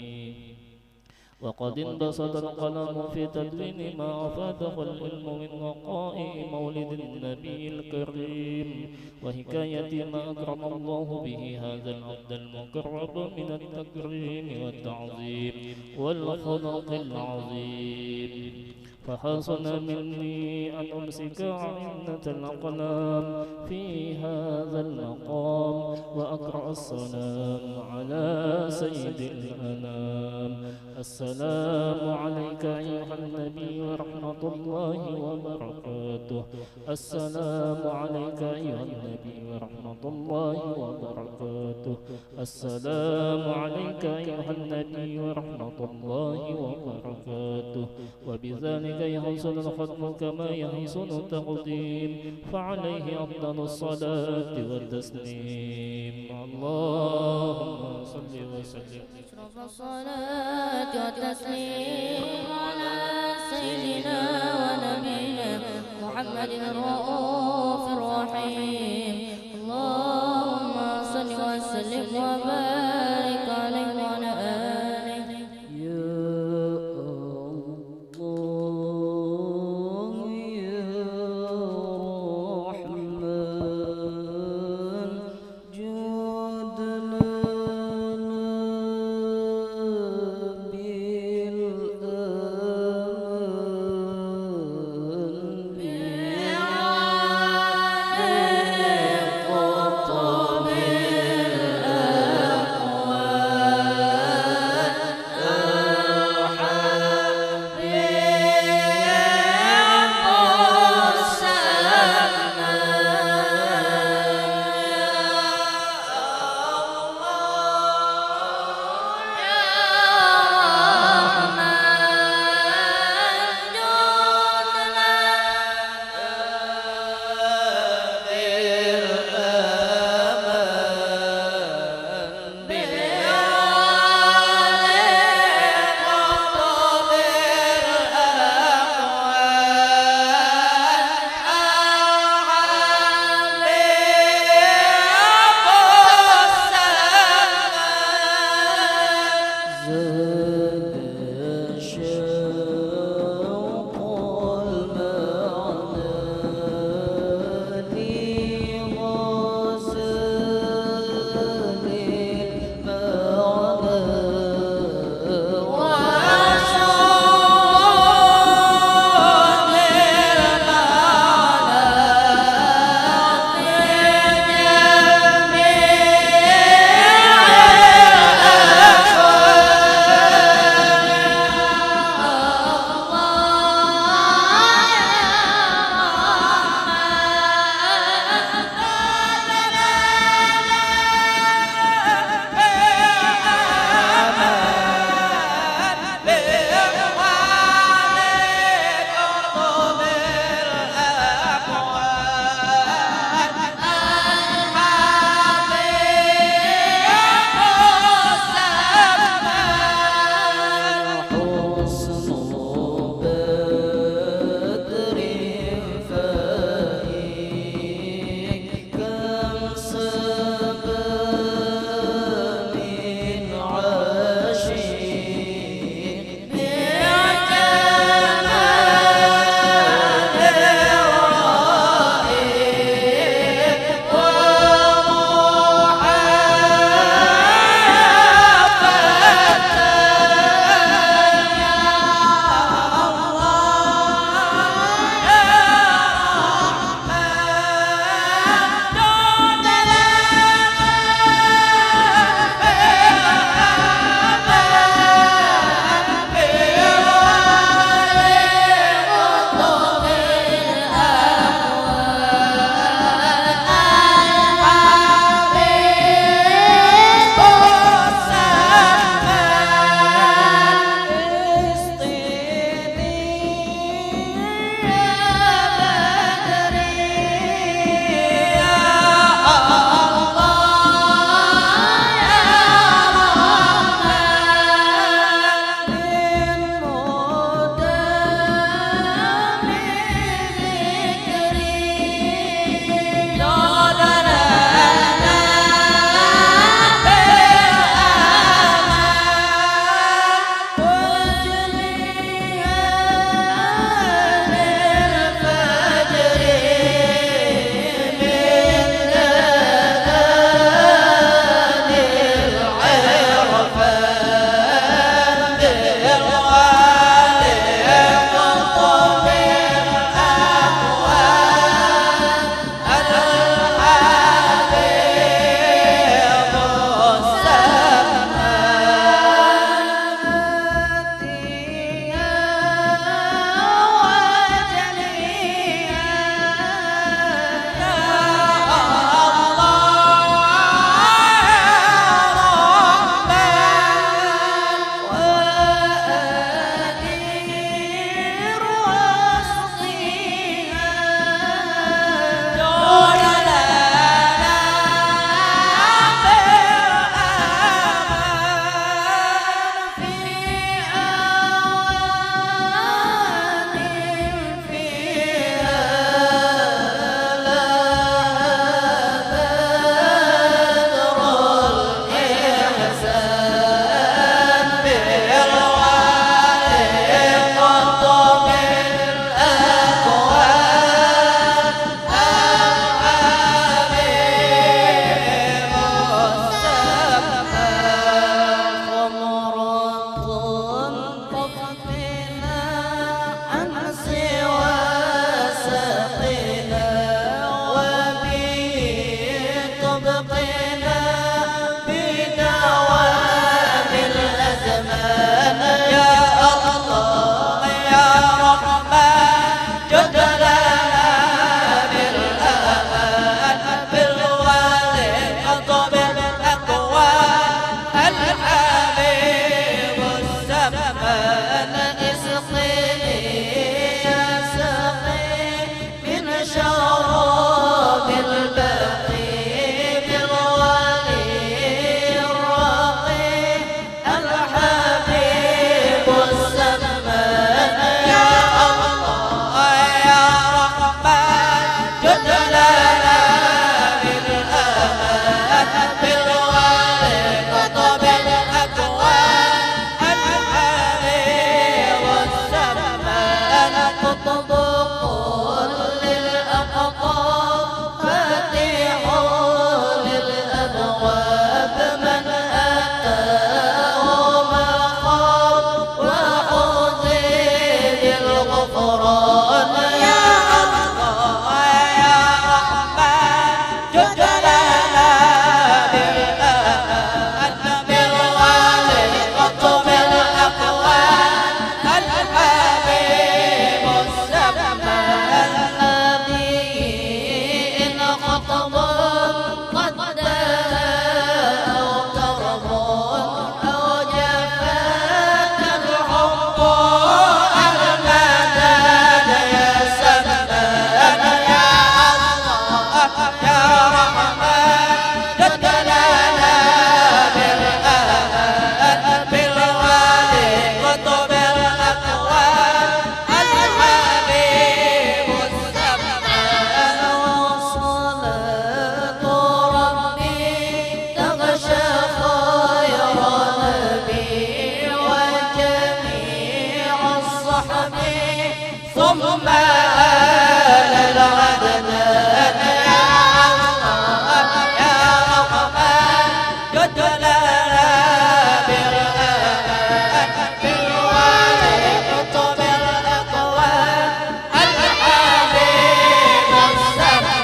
وقد انبسط القلم في تدوين ما أفاده العلم من وقائع مولد النبي الكريم وحكاية ما أكرم الله به هذا العبد المقرب من التكريم والتعظيم والخلق العظيم فحسن مني أن أمسك عنة الأقلام في هذا المقام وأقرأ السلام على سيد الأنام السلام عليك أيها النبي ورحمة الله وبركاته السلام عليك أيها النبي ورحمة الله وبركاته السلام عليك أيها النبي ورحمة الله وبركاته وبذلك يحصل الختم كما يحصل التقديم فعليه أفضل الصلاة والتسليم اللهم صل وسلم أشرف الصلاة والتسليم على سيدنا ونبينا محمد الرؤوف الرحيم اللهم صل وسلم وبارك عليه وعلى آله رحمن العدنان يا الله يا رحمن قد لنا بالآن بالوالد قطب الأقوام الحبيب الزمان.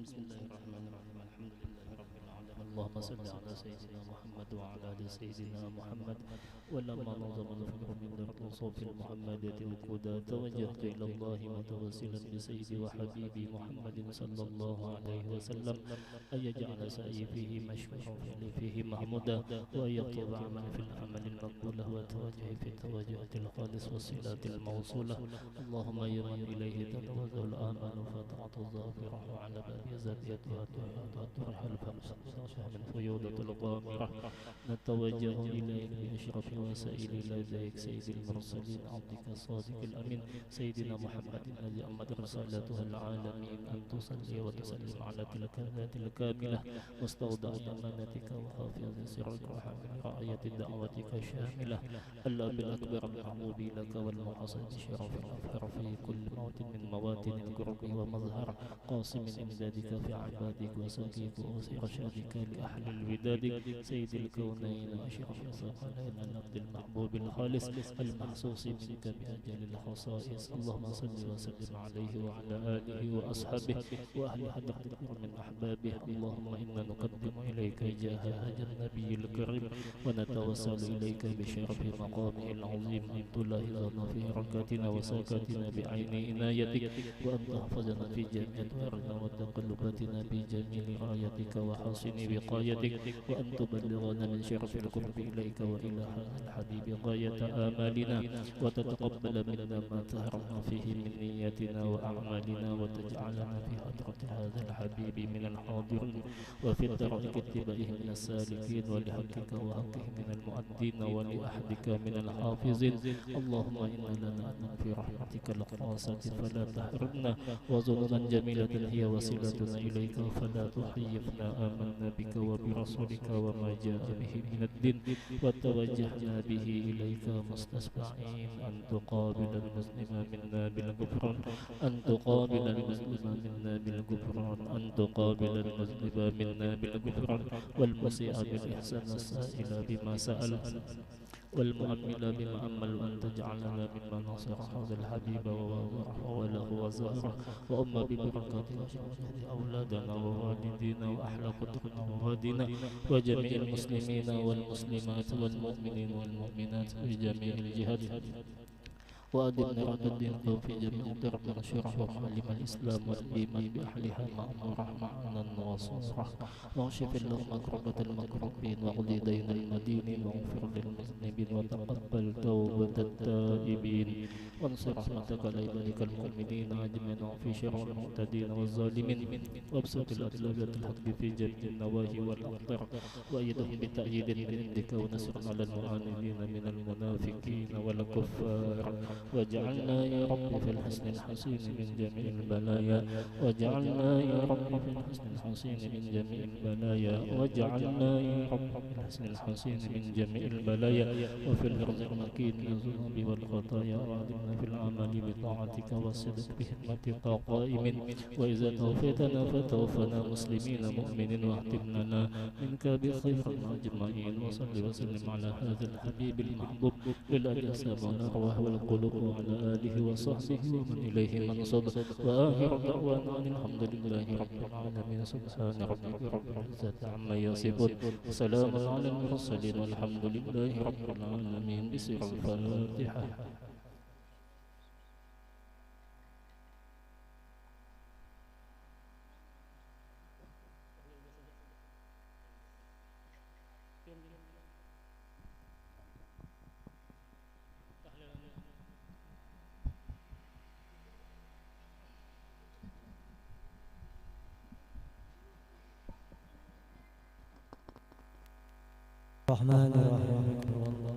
بسم الله الرحمن الرحيم الحمد لله رب العالمين اللهم صل على سيدنا محمد وعلى ال سيدنا محمد. ولما نظم الفكر من درب صوف المحمدية وكودا توجهت إلى الله متوسلا بسيدي وحبيبي محمد صلى الله عليه وسلم أن يجعل سعي فيه مشكورا وفعلي فيه محمودا وأن يطلب عمل في العمل المقبول وتوجه في التوجهات الخالص والصلات الموصولة. اللهم يا من إليه تتوجه الآمال فتعط الظافرة وعلى باب زابيتها تطرح الفمس وتغشى من فيوضة الغامرة. نتوجه إليك بأشرف وسائل لديك سيد المرسلين عبدك الصادق الأمين سيدنا محمد الذي أمت رسالته العالمين أن تصلي وتسلم على تلك الذات الكاملة مستودع أمانتك وحافظ سرك وحامل رعاية دعوتك الشاملة الأب الأكبر المحبوب لك والمحصن بشرف الأفهر في كل موت من مواتن القرب ومظهر قاسم إمدادك في عبادك وسقيك وإرشادك لأهل الوداد سيد الكونين وأشرف الثقلين العبد المحبوب الخالص المحسوس منك بأجل الخصائص. اللهم صل وسلم عليه وعلى آله وأصحابه وأهل حضرتك من أحبابه. اللهم إنا نقدم إليك جاه هذا النبي الكريم ونتوسل إليك بشرف مقامه العظيم أن تلاحظنا في حركاتنا وسكاتنا بعين عنايتك وأن تحفظنا في جميع أدوارنا وتقلباتنا بجميل رايتك وحسن وقايتك وأن تبلغنا من شرف القرب إليك وإلى هذا الحبيب غاية آمالنا وتتقبل منا ما تهرنا فيه من نيتنا وأعمالنا وتجعلنا في حضرة هذا الحبيب من الحاضرين وفي الدرجة اتباعه من السالكين ولحقك وحقه من المؤدين ولأحدك من الحافظين. اللهم إنا لنا في رحمتك الخاصة فلا تحرمنا وظنونا جميلة هي وسيلتنا إليك فلا تحيفنا. آمنا بك وبرسولك وما جاء به من الدين وتوجهنا به إليك مستشفعين أن تقابل المسلم منا بالغفران أن تقابل المسلم منا بالغفران أن تقابل المسلم منا بالغفران والمسيء بالإحسان السائل بما سأل والمؤمل بما أمل وأن تجعلنا ممن نصر هذا الحبيب ووضعه وله وزهره وأم ببركات أولادنا ووالدينا وأهل قدرنا ووادنا وجميع المسلمين والمسلمات والمؤمنين والمؤمنات في جميع الجهات وأدمنا على الدين في جميع درب نشره ومعلم الإسلام والإيمان بأهلها مأمورة معنا وصورة واغشف اللهم كربة المكروبين واقضي دين المدينين واغفر للمذنبين وتقبل توبة التائبين وانصر رحمتك لعبادك المؤمنين أجمعين في شر المعتدين والظالمين وابسط الأسباب الحق في جميع النواهي والأقدار وأيدهم بتأييد من عندك ونصر على المعاندين من المنافقين والكفار واجعلنا يا رب في الحسن الحسين من جميع البلايا واجعلنا يا رب في الحسن الحسين من جميع البلايا واجعلنا يا رب في الحسن الحسين من جميع البلايا وفي الرزق مكين من الذنوب والخطايا وعلمنا في العمل بطاعتك والصدق بخدمة قائم وإذا توفيتنا فتوفنا مسلمين مؤمنين واختم لنا منك بخير أجمعين وصل وسلم على هذا الحبيب المحبوب للأجسام والأرواح والقلوب وعلى آله وصحبه ومن إليه منصب وآخر دعوانا أن الحمد لله رب العالمين سبحان ربك رب العزة عما يصفون وسلام على المرسلين والحمد لله رب العالمين بسر الفاتحة. الرحمن الرحيم والله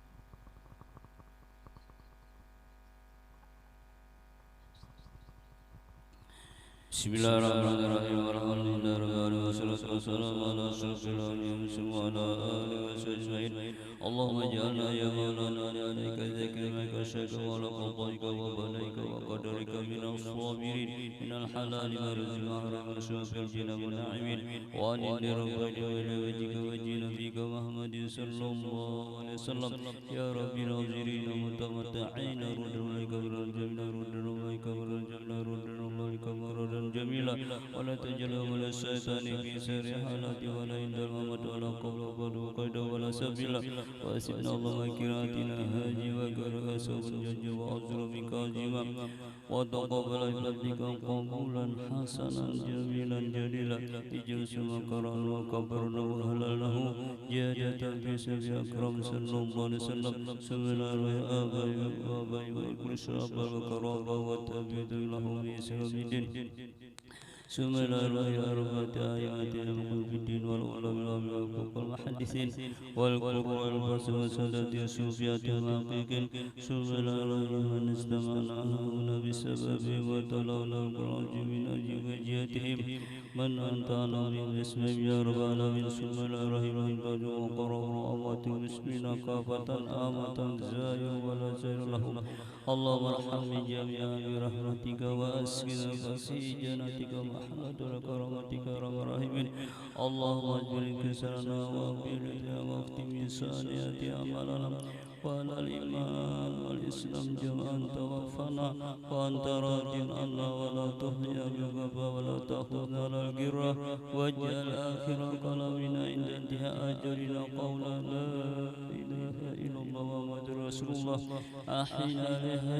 Bismillahirrahmanirrahim. Alhamdulillahirabbil wassalatu wassalamu ala asyrafil anbiya'i wa ala alihi wa sahbihi. Allahumma ij'alna ya maulana alayka dzikraka wa syukraka wa qadaika wa balaika wa qadarika minal sabirin minal halali wa rizqil haram wa syafil jinan wa na'imin wa anil rabbika wa ila wajhika wa jina fika Muhammadin sallallahu alaihi wasallam ya rabbil azirin mutamatta'ina ruddulaika wa rajulna ruddulaika wa rajulna ruddulaika wa rajulna jamila wa la tajlu min as-saytani fi sirri halati wa la indal mamat wa la qabla wa qada wa la sabila wa asibna Allah makiratina haji wa karasa wa jajja wa azra bika azima wa taqabbal ibadika qabulan hasanan jamilan jalila ijul sumakaran wa kabarna wa halalahu jadatan fi sabi akram sallallahu alaihi wasallam subhanallahi abai wa abai wa kulli sabab wa karaba wa tabidu lahu bi sabidin Bismillahirrahmanirrahim. Ayat-ayat al-mu'minin wal ulama wal muhaddisin wal qur'an wal fasadat yusufiyat al-haqiqin. Bismillahirrahmanirrahim. Istama'na bisababi wa talawna al-qur'an min ajwajatihim man antana min ismi ya rabbal alamin. Bismillahirrahmanirrahim. Wa qara'u awati bismina kafatan amatan zayir wa la zayir lahu. Allahumma arhamni jami'an bi rahmatika wa asqina fi janatika Ahmadu karamatika rahmin. Allahumma ajbil kisana wa bilina wa aftimi saniyati amalana wa alal iman wal islam jama'an tawaffana wa anta rajin anna wa la tuhya bighaba wa la ta'khudna lal girra waj'al akhira kalamina inda intiha ajalina qawla la ilaha illallah Muhammadur Rasulullah ahina liha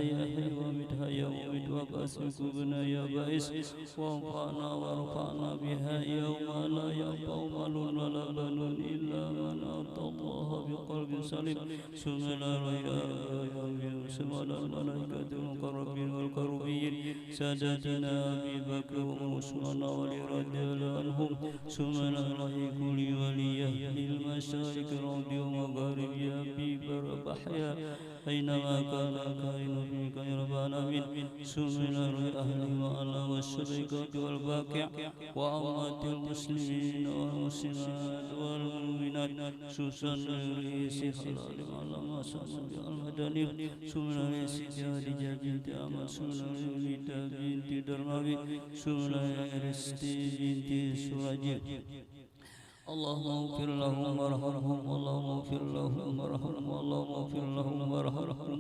wa mitha ya umid wa basikubna ya ba'is wa anfa'na warfa'na biha yawma la yanfa'u malun wa la banun illa man atallaha biqalbin salim. Bismillahirrahmanirrahim. Semua malaikatul muqarrabin wal karubin sadatina Abi Bakr wa Usman wa Ali radhiyallahu anhum. Subhanallahi kulli waliyah lil masyariq radi wa magharib ya bi barbahya aynama kana kainu bika ya rabbal alamin. Subhanallahi wa ala wasyabikati wal baqi' wa ammatil muslimin wal muslimat wal mu'minat susanri sikhalal alama sama al-madani. Subhanallah sijadi binti Ahmad. Subhanallah Wita binti Darmawi. Subhanallah Risti binti Suraji. Allahumma ighfir lahum warhamhum. Allahumma ighfir lahum warhamhum. Allahumma ighfir lahum warhamhum.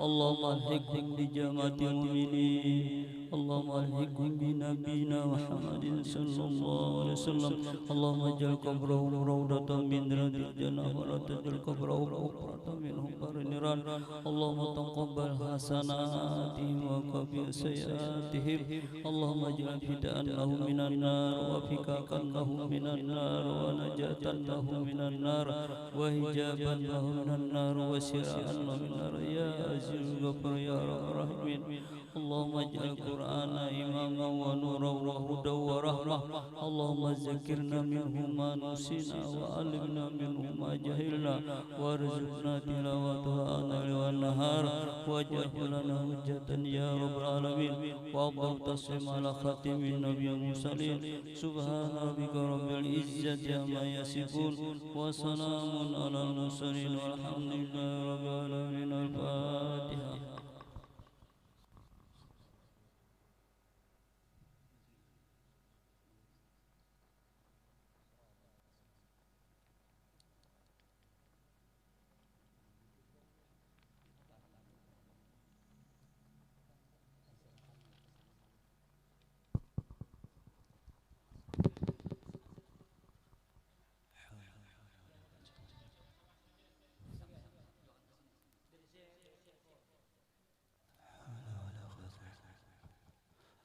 Allahumma alhiqhum bi jamaatil mu'minin. Allahumma alhiqhum bi nabiyina Muhammadin sallallahu alaihi wasallam. Allahumma ij'al qabrahum rawdatan min riyadil jannah wa la taj'al qabrahum hufratan min hufarin niran. Allahumma taqabbal hasanatihim wa qabil sayyi'atihim. Allahumma ij'al fida'an lahum minan nar wa fikakan lahum minan nar wa najatan lahum minan nar wa hijaban lahum minan nar wa sira'an lahum minan nar ya aziz ghafur ya rahimin. Allahumma ij'al Qur'ana imaman wa nuran wa hudan wa rahmah. Allahumma zakkirna minhu ma nusina wa alimna minhu ma jahilna warzuqna tilawatahu ana wa nahar waj'al lana hujjatan ya rabbal alamin. Wa afdal taslim ala khatimin nabiyyin mursalin. Subhana rabbika rabbil izzati amma yasifun wa salamun alal mursalin walhamdulillahi rabbil alamin. Al-Fatiha.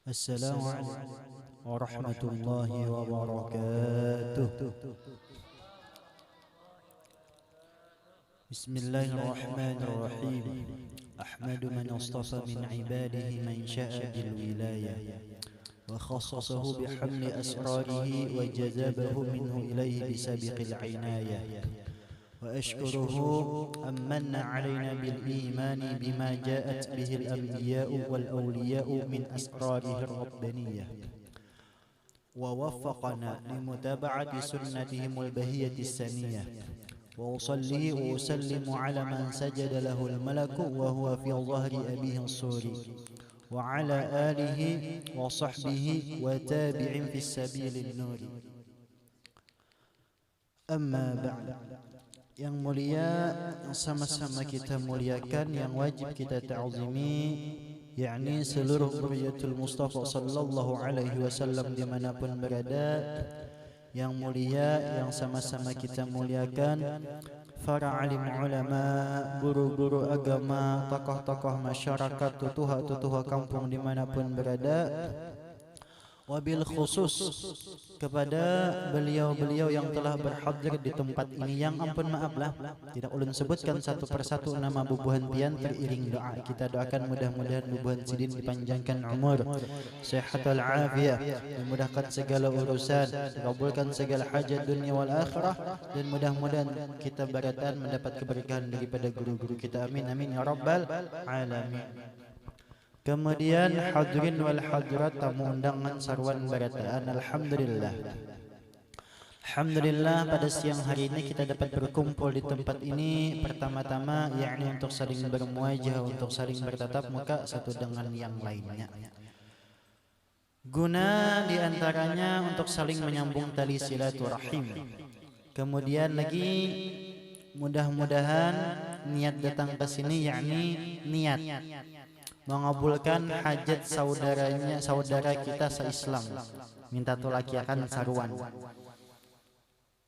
السلام عليكم ورحمة الله وبركاته. بسم الله الرحمن الرحيم. أحمد من اصطفى من عباده من شاء بالولاية وخصصه بحمل أسراره وجذبه منه إليه بسابق العناية. وأشكره أن من علينا بالإيمان بما جاءت به الأنبياء والأولياء من أسراره الربانية ووفقنا لمتابعة سنتهم البهية السنية. وأصلي وأسلم على من سجد له الملك وهو في ظهر أبيه الصوري وعلى آله وصحبه وتابع في السبيل النور. Amma ba'd. Yang mulia, yang sama-sama kita muliakan, yang wajib kita ta'zimi, yakni seluruh zuriyatul Mustafa sallallahu alaihi wasallam dimanapun berada. Yang mulia, yang sama-sama kita muliakan, para alim ulama, guru-guru agama, tokoh-tokoh masyarakat, tutuha-tutuha kampung dimanapun berada. Wabil khusus kepada beliau-beliau yang telah berhadir di tempat ini, yang ampun maaflah tidak ulun sebutkan satu persatu nama bubuhan pian teriring doa. Kita doakan mudah-mudahan bubuhan sidin dipanjangkan umur, sehat wal afiyah, dimudahkan segala urusan, dikabulkan segala hajat dunia wal akhirah, dan mudah-mudahan kita baratan mendapat keberkahan daripada guru-guru kita. Amin amin ya rabbal alamin. Kemudian hadirin wal hadirat, tamu undangan sarwan barataan, alhamdulillah. Alhamdulillah pada siang hari ini kita dapat berkumpul di tempat ini pertama-tama yakni untuk saling bermuajah, untuk saling bertatap muka satu dengan yang lainnya. Guna diantaranya untuk saling menyambung tali silaturahim. Kemudian lagi mudah-mudahan niat datang ke sini yakni niat mengabulkan hajat saudara kita se-Islam, minta tolakiakan saruan,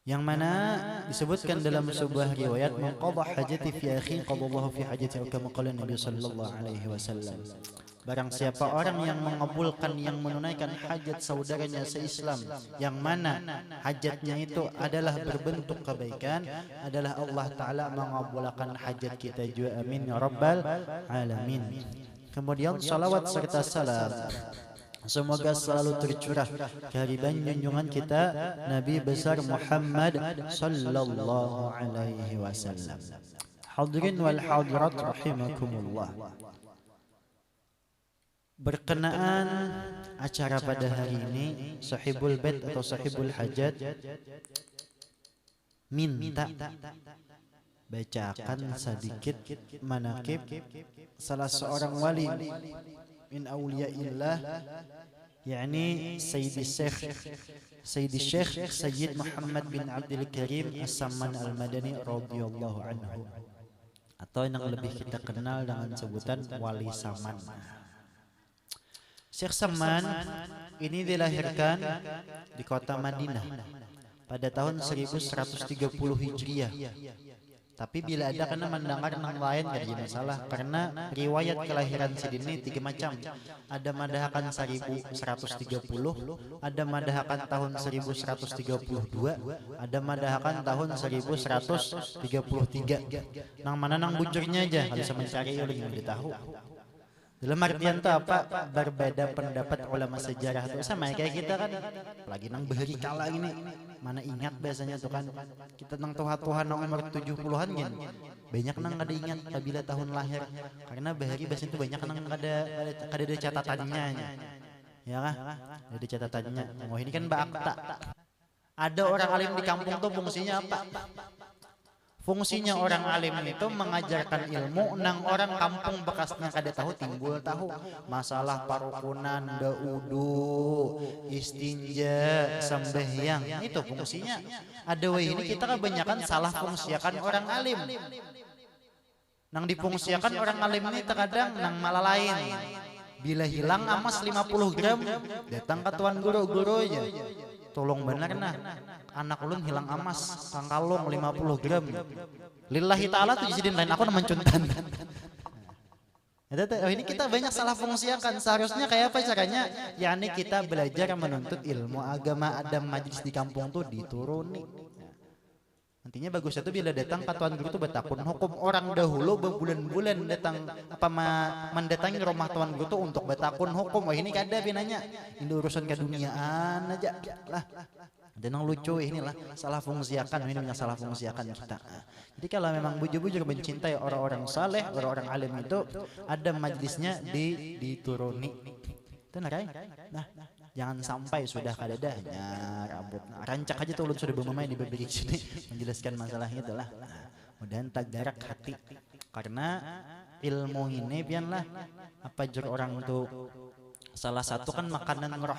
yang mana disebutkan dalam sebuah riwayat, maqadha hajati fi akhi qadallahu fi hajati, kama qala Nabi sallallahu alaihi wasallam. Barang siapa orang yang mengabulkan, yang menunaikan hajat saudaranya se-Islam, yang mana hajatnya itu adalah berbentuk kebaikan, adalah Allah Ta'ala mengabulkan hajat kita juga. Amin ya rabbal alamin. Kemudian salawat serta salam semoga selalu tercurah kehadiran junjungan kita Nabi besar Muhammad sallallahu alaihi wasallam. Hadirin wal hadirat rahimakumullah. Berkenaan acara pada hari ini, sahibul bait atau sahibul hajat minta bacakan sedikit manaqib salah seorang wali min awliyaillah, yakni Sayyidi Syekh Sayyid Muhammad bin Abdul Karim As-Samman Al-Madani radhiyallahu anhu, atau yang lebih kita kenal dengan sebutan Wali Saman. Syekh Saman ini dilahirkan di kota Madinah pada tahun 1130 Hijriah. Tapi bila ada kena mendengar nang lain gak jadi masalah, karena riwayat kelahiran sidin ini 3 macam. Ada madahakan 1130, ada madahakan tahun 1132, ada madahakan tahun 1133. Nang mana nang bujurnya aja, kalau bisa mencari uling yang ditahu. Dalam artian itu apa? Berbeda pendapat ulama sejarah itu sama kayak kita kan. Lagi nang bahari kala ini, mana ingat biasanya tuh kan kita nang tuhan nang umur 70-an gini. Banyak nang kada ingat kabila tahun lahir, karena bahari biasanya itu banyak nang kada catatannya. Ya kah? Ada catatannya. Oh ini kan bakta. Ada orang alim di kampung tuh fungsinya apa? Fungsinya orang alim itu mengajarkan ilmu nang orang kampung bekasnya kada tahu, timbul tahu masalah parukunan, daudu, istinja, sembahyang, itu fungsinya. Ada ini kita kebanyakan salah fungsiakan orang alim. Nang difungsiakan orang alim ini terkadang nang malah lain. Bila hilang amas 50 gram, datang ke tuan guru-guru aja. Tolong benar nah, anak ulun hilang amas kang kalung 50 gram. Lillahi ta'ala tuh jadi lain aku mencuntan. Oh ini kita banyak salah fungsiakan. Seharusnya kayak apa caranya? Yakni kita belajar menuntut ilmu agama, ada majlis di kampung tuh dituruni. Nantinya bagusnya tuh bila datang ke tuan guru tuh betakun hukum. Orang dahulu berbulan-bulan datang mendatangi rumah tuan guru tuh untuk betakun hukum. Wah ini kada binanya, ini urusan keduniaan aja lah. Dan yang lucu inilah salah fungsiakan, ini banyak salah fungsiakan kita. Jadi kalau memang bujur-bujur mencintai orang-orang saleh, orang-orang alim itu ada majlisnya dituruni. Itu nah, Jangan sampai sudah kadadahnya rambut rancak aja tuh ulun sudah bermain di bebek sini menjelaskan masalah itulah. Mudahan tagarak hati karena ilmu ini biarlah apa jur orang tuh salah satu kan makanan roh.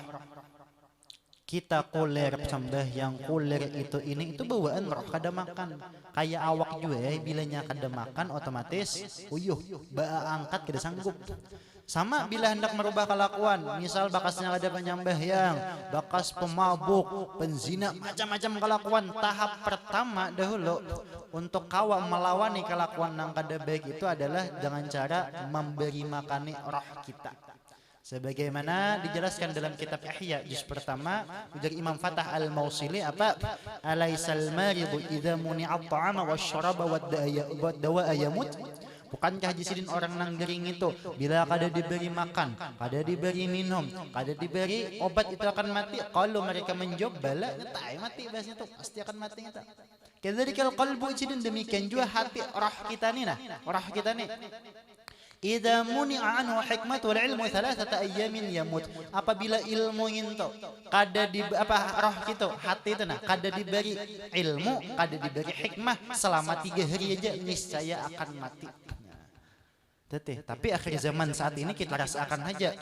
Kita kuler sambah yang kuler itu bawaan roh kada makan. Kayak awak juga ya bilanya kada makan otomatis uyuh angkat kada sanggup. Sama bila hendak merubah kelakuan, misal bakasnya ada penyambahyang, bakas pemabuk, penzina, macam-macam kelakuan. Tahap pertama dahulu untuk kawa melawani kelakuan yang kada baik itu adalah dengan cara memberi makani roh kita. Sebagaimana dijelaskan dalam kitab Ihya juz pertama dari Imam Fatah Al-Mausili apa alaisal maridu idza muni'a at-ta'ama wasyaraba wad-dawa'a yamut. Bukankah jisidin orang nang gering itu bila kada diberi makan, kada diberi minum, kada diberi obat itu akan mati. Kalau mereka menjawab bala, tak mati bahasnya itu pasti akan mati kita. Kadzalika qalbu jisidin demikian juga hati roh kita nih nah, roh kita nih. Idza muni'a anhu hikmat wal ilmu thalathata ayyamin yamut. Apabila ilmu itu kada di roh kita hati itu nah kada diberi ilmu, kada diberi hikmah selama 3 hari aja niscaya akan mati. Tapi akhir zaman saat ini kita rasakan aja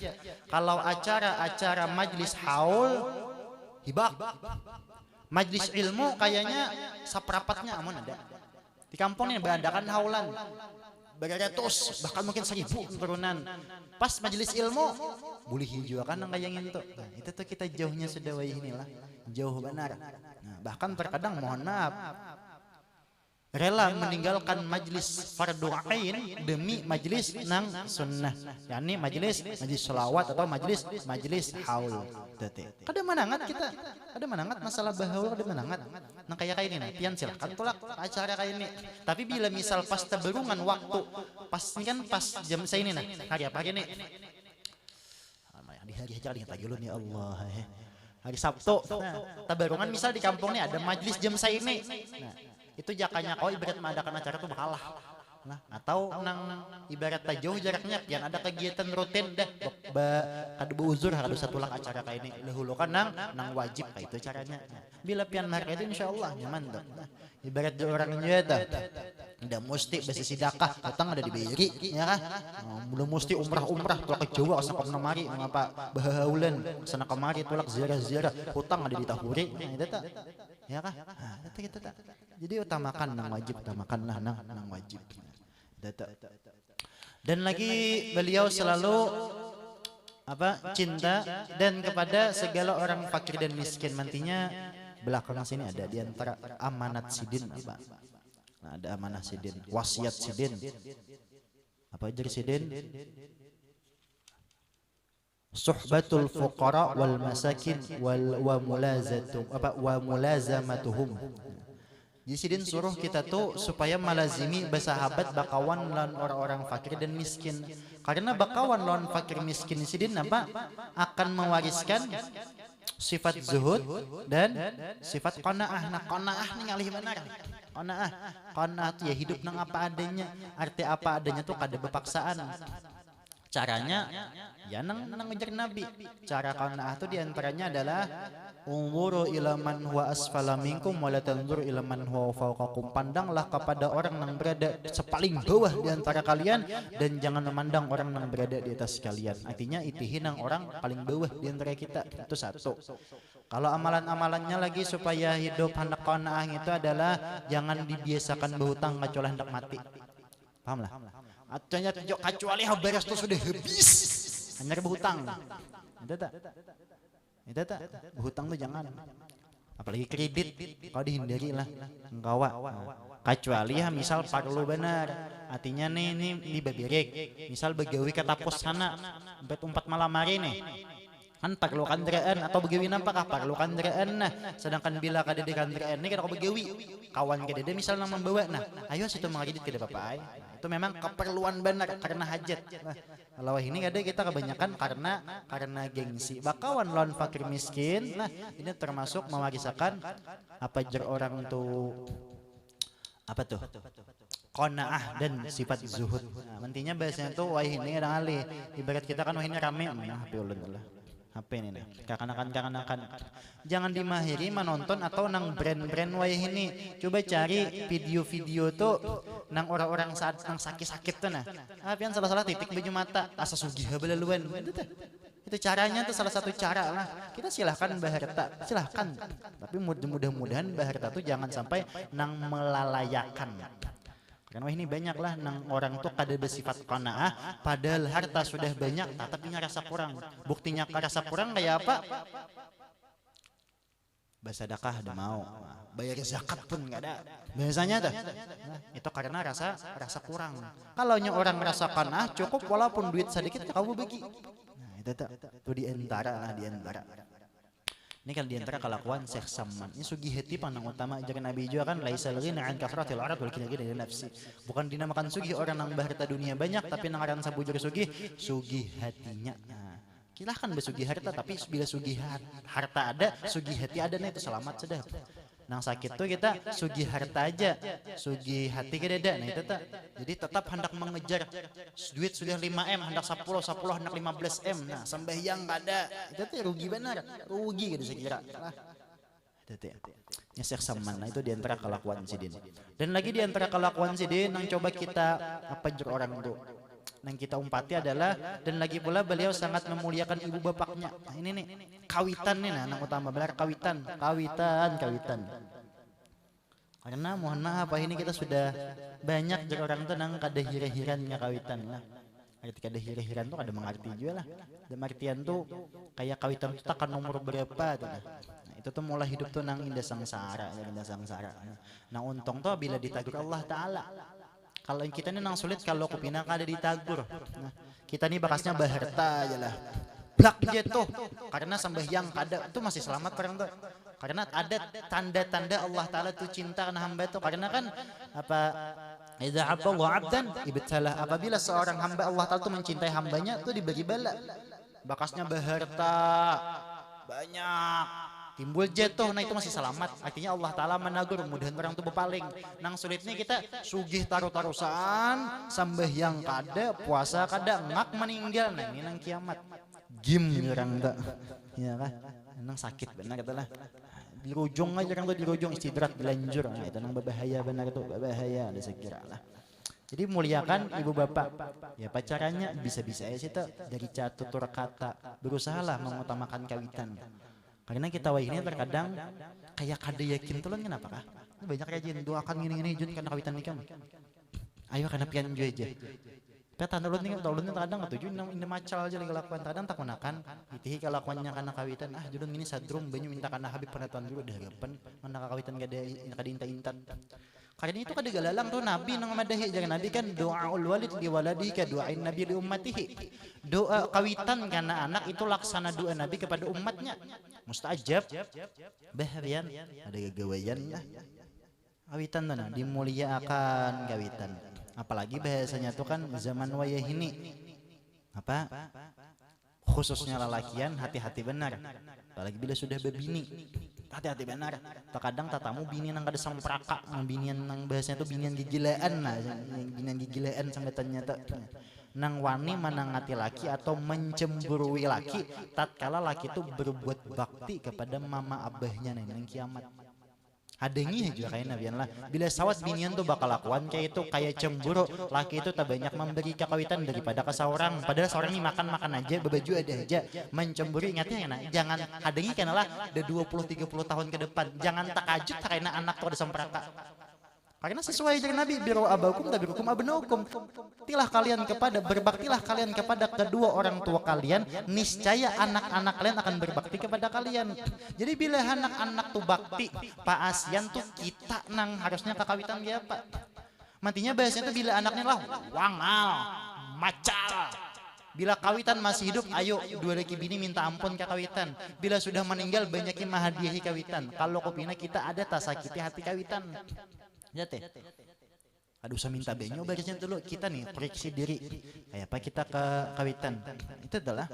kalau acara-acara majlis haul hibak majlis ilmu kayaknya seperapatnya amun ada di kampung ini beradakan haulan beratus bahkan mungkin 1000 turunan pas majlis ilmu boleh juga kan kayak gitu. Nah, itu tuh kita jauhnya sudah inilah jauh benar. Nah, bahkan terkadang mohon maaf rela meninggalkan majlis fardu ain demi majlis nang sunnah, yakni majlis selawat atau majlis haul. Kada manangat kita, kada manangat masalah bahaul kada manangat. Nang kayak ini nah, pian silakan tulak acara kayak ini. Tapi bila misal pas teberungan waktu, pas kan pas jam saya ini nah, hari apa ini? Di hari aja ingat lagi ulun ya Allah. Hari Sabtu, nah, tabarungan misal di kampung ini ada majlis jam saya ini. Nah, itu jakanya kau ibarat mengadakan acara tuh bakalah. Nah, atau nang ibarat jauh jaraknya pian ada kegiatan rutin dah kada beuzur harus satu lang acara kayak ini dahulu kan nang wajib kayak itu caranya. Bila pian mereka itu insyaallah nyaman tuh. Nah, ibarat orangnya dah tidak mesti besi sidakah datang ada diberi ya kan. Belum mesti umrah tulak ke Jawa sana kemari mengapa bahaulan sana kemari tulak ziarah hutang ada ditahuri. Nah, itu tak ya kah? Nah, itu tak. Jadi utamakan nang wajib, utamakanlah nang wajib. Dan lagi beliau selalu cinta dan kepada segala orang fakir dan miskin. Nantinya belakang sini ada di antara amanat sidin apa? Nah, ada amanah sidin, wasiat sidin. Apa jadi sidin? Suhbatul fuqara wal masakin wa mulazamatuhum. Jadi sidin suruh kita tuh supaya malazimi bersahabat bakawan lawan orang-orang fakir dan miskin. Karena bakawan lawan fakir miskin sidin apa? Akan mewariskan sifat zuhud dan sifat qanaah. Nah, qanaah nih ngalih benar. Qanaah tuh ya hidup nang apa adanya. Arti apa adanya tuh kada bepaksaan. Caranya ya nang ngejar Nabi. Cara qanaah tuh diantaranya adalah unzuru ila man huwa asfala minkum wa la tanzuru ila man huwa fawqakum. Pandanglah kepada orang yang berada sepaling bawah di antara kalian dan jangan memandang orang yang berada di atas kalian. Artinya itihin yang orang paling bawah di antara kita. Itu satu. Kalau amalan-amalannya lagi supaya hidup hendak qanaah itu adalah jangan dibiasakan berhutang kecuali hendak mati. Paham lah? Artinya kecuali beres itu sudah habis hanya berhutang. Itu tak berhutang tuh jangan. Apalagi kredit kau dihindari lah engkawa. Kecuali ya misal perlu benar. Artinya nih di babirik. Misal begawi ketapos sana bet 4 malam hari nih. Kan perlu kandraan atau begawi nampakah perlu kandraan nah. Sedangkan bila kada di kandraan ini kada kau begawi kawan kada misal nang membawa nah ayo situ mangkredit kada apa-apa ay. Itu memang keperluan benar karena hajat. Nah, kalau ini ada kita kebanyakan karena gengsi. Bakawan lawan fakir miskin. Nah, ini termasuk mewarisakan apa jar orang tuh apa tuh? Qanaah dan sifat zuhud. Nah, nantinya bahasanya tuh wah ini ada alih. Ibarat kita kan wah ini rame HP ulun lah. Apa ini nih? Kekanakan-kekanakan. Jangan dimahiri menonton atau nang brand-brand wayah ini. Coba cari video-video tuh nang orang-orang saat nang sakit-sakit tuh nah. Pian salah-salah titik baju mata, asa sugih belaluan. Itu caranya tuh salah satu cara lah. Kita silahkan baharta, silahkan. Tapi mudah-mudahan baharta tuh jangan sampai nang melalayakan. Karena ini banyak lah nang orang tuh kada bersifat qanaah padahal harta sudah banyak tapi rasa kurang. Buktinya rasa kurang kayak apa? Bersedekah ada mau, bayar zakat pun nggak ada. Biasanya tuh itu karena rasa kurang. Kalau orang merasa qanaah cukup walaupun duit sedikit kamu bagi. Nah itu di antara. Ini kalau diantara kelakuan Syekh Samman. Ini sugihati pandang utama ajaran Nabi juga kan laisal ghina an kasratil arad wal ghina dari nafsi. Bukan dinamakan sugih orang yang harta dunia banyak tapi nang aran sabujur sugih hatinya. Nah, silahkan bersugih harta tapi bila sugih harta ada, sugih hati ada nah itu selamat sudah. Nang sakit tuh kita sugih harta aja, sugih hati kita ada. Nah itu tak. Jadi tetap hendak mengejar duit sudah 5M, hendak 10 hendak 15M. Nah sembahyang nggak ada. Itu tuh rugi benar, rugi gitu saya kira. Itu tuh. Ya Syekh Samman, nah itu diantara kelakuan sidin. Dan lagi diantara kelakuan sidin yang coba kita apa jur orang tuh. Yang kita umpati adalah dan lagi pula beliau sangat memuliakan ibu bapaknya. Nah, ini nih kawitan nih nah utama benar kawitan. Karena mohon maaf ini kita sudah banyak jadi orang tuh nang kada hira-hirannya kawitan lah. Arti kada hira-hiran tuh kada mengerti juga lah. Dan artian tuh kayak kawitan tuh takkan nomor berapa tuh. Nah, itu tuh mulai hidup tuh nang indah sangsara. Nah untung tuh bila ditagur Allah Ta'ala. Kalau kita ini nang sulit kalau kupina kada ditagur. Nah, kita nih bakasnya baharta aja lah. Blak jatuh karena sembahyang kada itu masih selamat orang tuh. Karena ada tanda-tanda Allah Ta'ala tuh cinta karena hamba tuh. Karena kan apa idza abdallahu abdan ibtalah. Apabila seorang hamba Allah Ta'ala tuh mencintai hambanya tuh dibagi bala. Bakasnya baharta banyak. Timbul jatuh, nah itu masih selamat. Artinya Allah Ta'ala menagur, mudahan orang tuh berpaling. Nang sulitnya kita sugih taruh-tarusan, sembahyang kada, puasa kada, ngak meninggal. Nah ini nang kiamat. Gim orang tak, ya kan? Nang sakit benar kata lah. Dirujung aja orang tuh dirujung istidrat belanjur. Nah itu nang berbahaya benar tuh, berbahaya ada sekira lah. Jadi muliakan ibu bapak. Ya pacarannya bisa-bisa ya sih dari tutur kata. Berusahalah mengutamakan kawitan. Karena kita wah ini terkadang kayak kada yakin tuh kenapa kah? Banyak rajin doakan gini jun karena kawitan nikah. Ayo karena pian juga aja. Peta ulun nih terkadang atau jun ini macal aja lagi lakukan kadang tak gunakan. Itihi kelakuannya karena kawitan judun ini sadrum banyak minta karena Habib penatuan dulu dah harapan karena kawitan kada inta-intan. Karena itu kada galalang tuh Nabi nang madahi jangan Nabi kan doaul walid li waladihi ka doain Nabi li ummatihi. Doa kawitan karena anak itu laksana doa Nabi kepada umatnya. Mustajab. Bahagian ada gagawayan lah. Kawitan tuh nah dimuliakan kawitan. Apalagi bahasanya tuh kan zaman wayah ini. Apa? Khususnya lelakian hati-hati benar. Apalagi bila sudah berbini. Hati-hati benar. Terkadang tatamu bini nang kada sampraka, binian nang bahasanya tuh binian gigilaan nah, binian gigilaan sampai ternyata nang wani menangati laki atau mencemburui laki tatkala laki itu berbuat bakti kepada mama abahnya nang kiamat. Adengi juga kayak nabian lah. Bila sawat binian tuh bakal lakuan kayak itu kayak cemburu. Laki itu tak banyak memberi kekawitan daripada ke seorang. Padahal seorang ini makan aja, berbaju ada aja. Mencemburu ingatnya ya nak. Jangan adengi karena lah udah 20-30 tahun ke depan. Jangan takajud karena anak tuh ada sempraka. Karena sesuai dengan Nabi biru abakum tabirukum abnaukum. Berbaktilah kalian kepada kedua orang tua kalian, niscaya anak-anak kalian akan berbakti kepada kalian. Jadi bila anak-anak tuh bakti, Pak Asian tuh kita nang harusnya kekawitan dia Pak. Matinya bahasanya tuh bila anaknya lah wangal, macal. Bila kawitan masih hidup, ayo dua laki bini minta ampun ke kawitan. Bila sudah meninggal banyakin mahadiahi kawitan. Kalau kopina kita ada tak sakiti hati kawitan. Ya teh. Aduh saya minta benyo barisnya dulu kita nih periksi diri. Kayak apa kita ke kawitan. Itu adalah.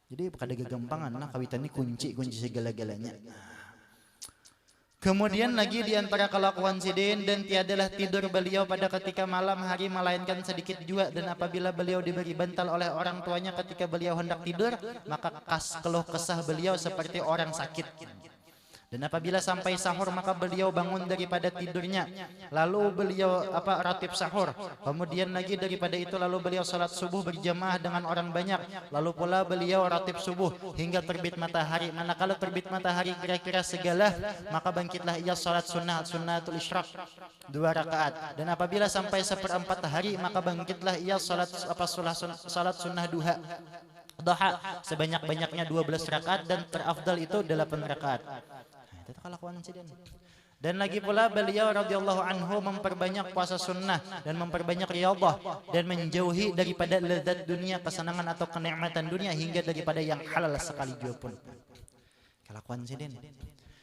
Jadi kada gagampangan lah kawitan ini kunci segala-galanya. Kemudian lagi di antara kelakuan Sidin, dan tiadalah tidur beliau pada ketika malam hari melainkan sedikit jua, dan apabila beliau diberi bantal oleh orang tuanya ketika beliau hendak tidur, maka keluh kesah beliau seperti orang sakit. Dan apabila sampai sahur maka beliau bangun daripada tidurnya, lalu beliau ratib sahur. Kemudian lagi daripada itu lalu beliau salat subuh berjamaah dengan orang banyak. Lalu pula beliau ratib subuh hingga terbit matahari. Manakala terbit matahari kira-kira segalah, maka bangkitlah ia salat sunnatul isyraq 2 rakaat. Dan apabila sampai 1/4 hari maka bangkitlah ia salat sunnah duha sebanyak-banyaknya 12 rakaat, dan terafdal itu 8 rakaat. Itu kelakuan Sidin. Dan lagi pula beliau radhiyallahu anhu memperbanyak puasa sunnah dan memperbanyak riyadhah dan menjauhi daripada lezat dunia, kesenangan atau kenikmatan dunia, hingga daripada yang halal sekali jua pun. Kelakuan Sidin.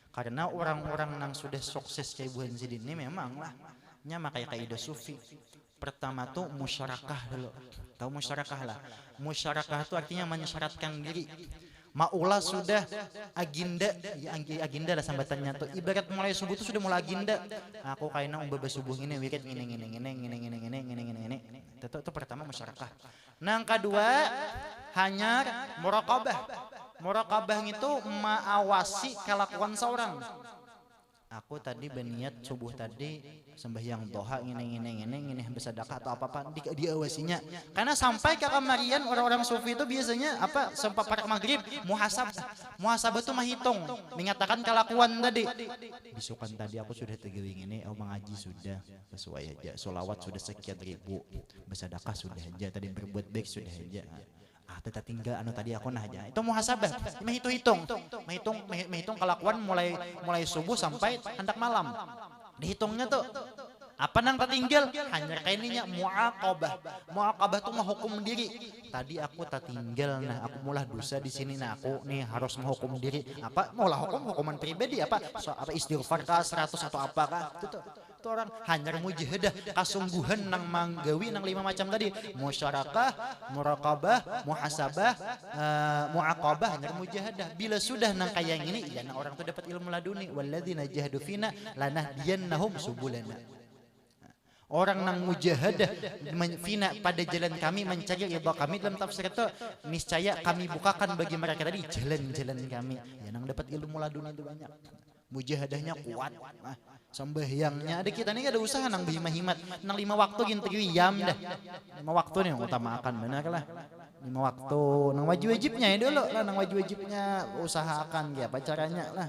Karena orang-orang yang sudah sukses kayak buhan Sidin ini memanglah makai kaidah sufi. Pertama tuh musyarakah dulu. Tahu musyarakah lah. Musyarakah itu artinya mensyaratkan diri. Maulah sudah agenda, ya agenda lah sambatannya tuh. Ibarat mulai subuh tuh sudah mulai agenda. Aku kayaknya umbah subuh ini wirid ini. Itu pertama musyarakah. Yang kedua hanya muraqabah. Muraqabah itu mengawasi kelakuan seorang. Aku tadi berniat subuh tadi sembahyang doha ini bersedekah atau apa diawasinya. Karena sampai ke kamarian orang-orang sufi itu biasanya sempat pada maghrib muhasabah itu menghitung, mengatakan kelakuan tadi. Bisukan tadi aku sudah tegawing ini, mengaji sudah sesuai aja, solawat sudah sekian ribu, bersedekah sudah aja, tadi berbuat baik sudah aja. Tetap tinggal tadi aku aja. Itu muhasabah, menghitung kelakuan mulai subuh sampai hendak malam. Dihitungnya tuh apa nang tertinggal hanya kainnya muaqabah. Muaqabah tuh menghukum diri. Tadi aku tertinggal, aku mulai dosa di sini, aku nih harus menghukum diri. Mulai hukuman pribadi istighfar kah 100 atau apakah itu orang hanya mujahadah, kasungguhan nang manggawi nang 5 macam tadi, musyarakah, muraqabah, muhasabah, muaqabah, hanya mujahadah. Bila sudah nang kayak gini, ya orang tuh dapat ilmu laduni, walladzina jahadu fina lanahdiyannahum subulana. Orang nang mujahadah fina pada jalan kami, mencari ridha kami, dalam tafsir itu niscaya kami bukakan bagi mereka tadi jalan-jalan kami. Ya nang dapat ilmu laduni itu banyak. Mujahadahnya kuat. Sembahyangnya ada kita nih ada usaha nang berhimat nang 5 waktu gitu yam dah 5 waktu nih yang utamakan benar lah 5 waktu nang wajib-wajibnya ya dulu lah, nang wajib-wajibnya usahakan ya apa caranya lah.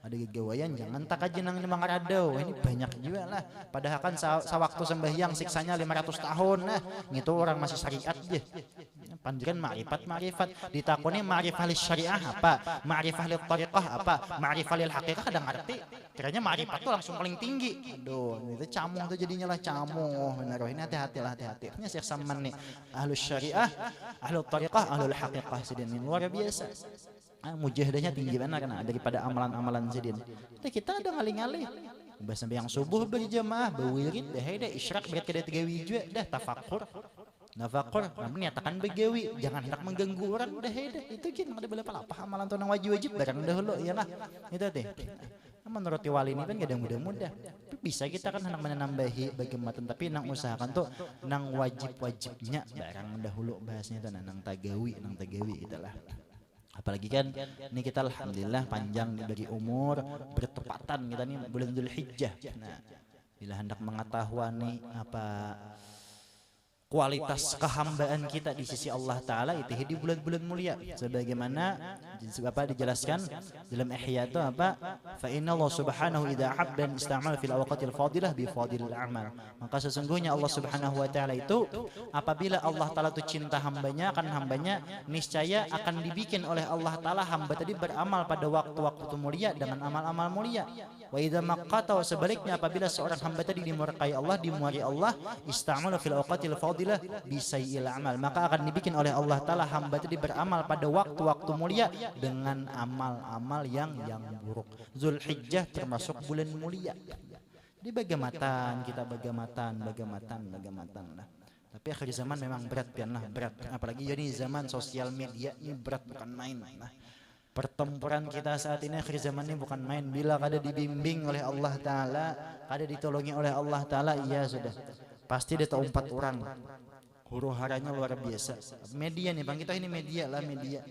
Ada gegawayan jangan tak aja nang 5 radau, ini banyak juga lah. Padahal kan sewaktu sembahyang siksanya 500 tahun lah, gitu orang masih syariat aja. Panjiran ma'rifat ditakoni ma'rifah lil syariah apa, ma'rifah lil tariqah apa, ma'rifah lil haqiqah kadang ngerti. Kiranya ma'rifat tuh langsung paling tinggi. Aduh, itu camuh tuh jadinya lah camuh. Benar, ini hati-hati. Ini Syekh Saman nih, ahlus syariah, ahlul tariqah, ahlul haqiqah Sidin luar biasa. Mujahadahnya tinggi benar karena daripada amalan-amalan Sidin. Kita ada ngalih-ngalih. Sampai yang subuh berjamaah, berwirid, dah isyraq berat kada 3 wijua, dah tafakur. Nafakur, namun nyatakan begawi, jangan hendak mengganggu orang, udah itu kan ada boleh apa amalan tuh nang wajib barang dahulu ya lah. Itu teh. Menurut wali ini kan kadang mudah-mudah. Bisa kita kan hendak menambahi bagaimana, tapi nang usahakan tuh nang wajibnya barang dahulu bahasnya tuh nang tagawi itulah. Apalagi kan ini kita alhamdulillah panjang dari umur, bertepatan kita nih bulan Dzulhijjah. Nah, bila hendak mengetahui nih kualitas kehambaan kita di sisi Allah Ta'ala itu di bulan-bulan mulia sebagaimana dijelaskan dalam Ihya itu fa inna Allah subhanahu idha habban ista'mal fil awqatil fadilah bi fadilil a'mal. Maka sesungguhnya Allah subhanahu wa ta'ala itu apabila Allah Ta'ala itu cinta hambanya, akan hambanya niscaya akan dibikin oleh Allah Ta'ala hamba tadi beramal pada waktu-waktu mulia dengan amal-amal mulia. Wa idha maqata, sebaliknya apabila seorang hamba tadi dimurkai Allah, dimuari Allah, ista'mal fil awqatil fadilah bisai'il amal, maka akan dibikin oleh Allah Ta'ala hamba tadi beramal pada waktu-waktu mulia dengan amal-amal yang buruk. Zulhijjah termasuk bulan mulia. Di bagamatan kita bagamatan lah. Tapi akhir zaman memang berat, apalagi jadi zaman sosial media ini berat bukan main. Nah, Pertempuran kita saat ini akhir zaman ini bukan main. Bila kada dibimbing oleh Allah Ta'ala, kada ditolongi oleh Allah Ta'ala, iya sudah pasti dia tahu 4 orang. Huru haranya luar biasa. Media nih bang, kita ini media lah, media.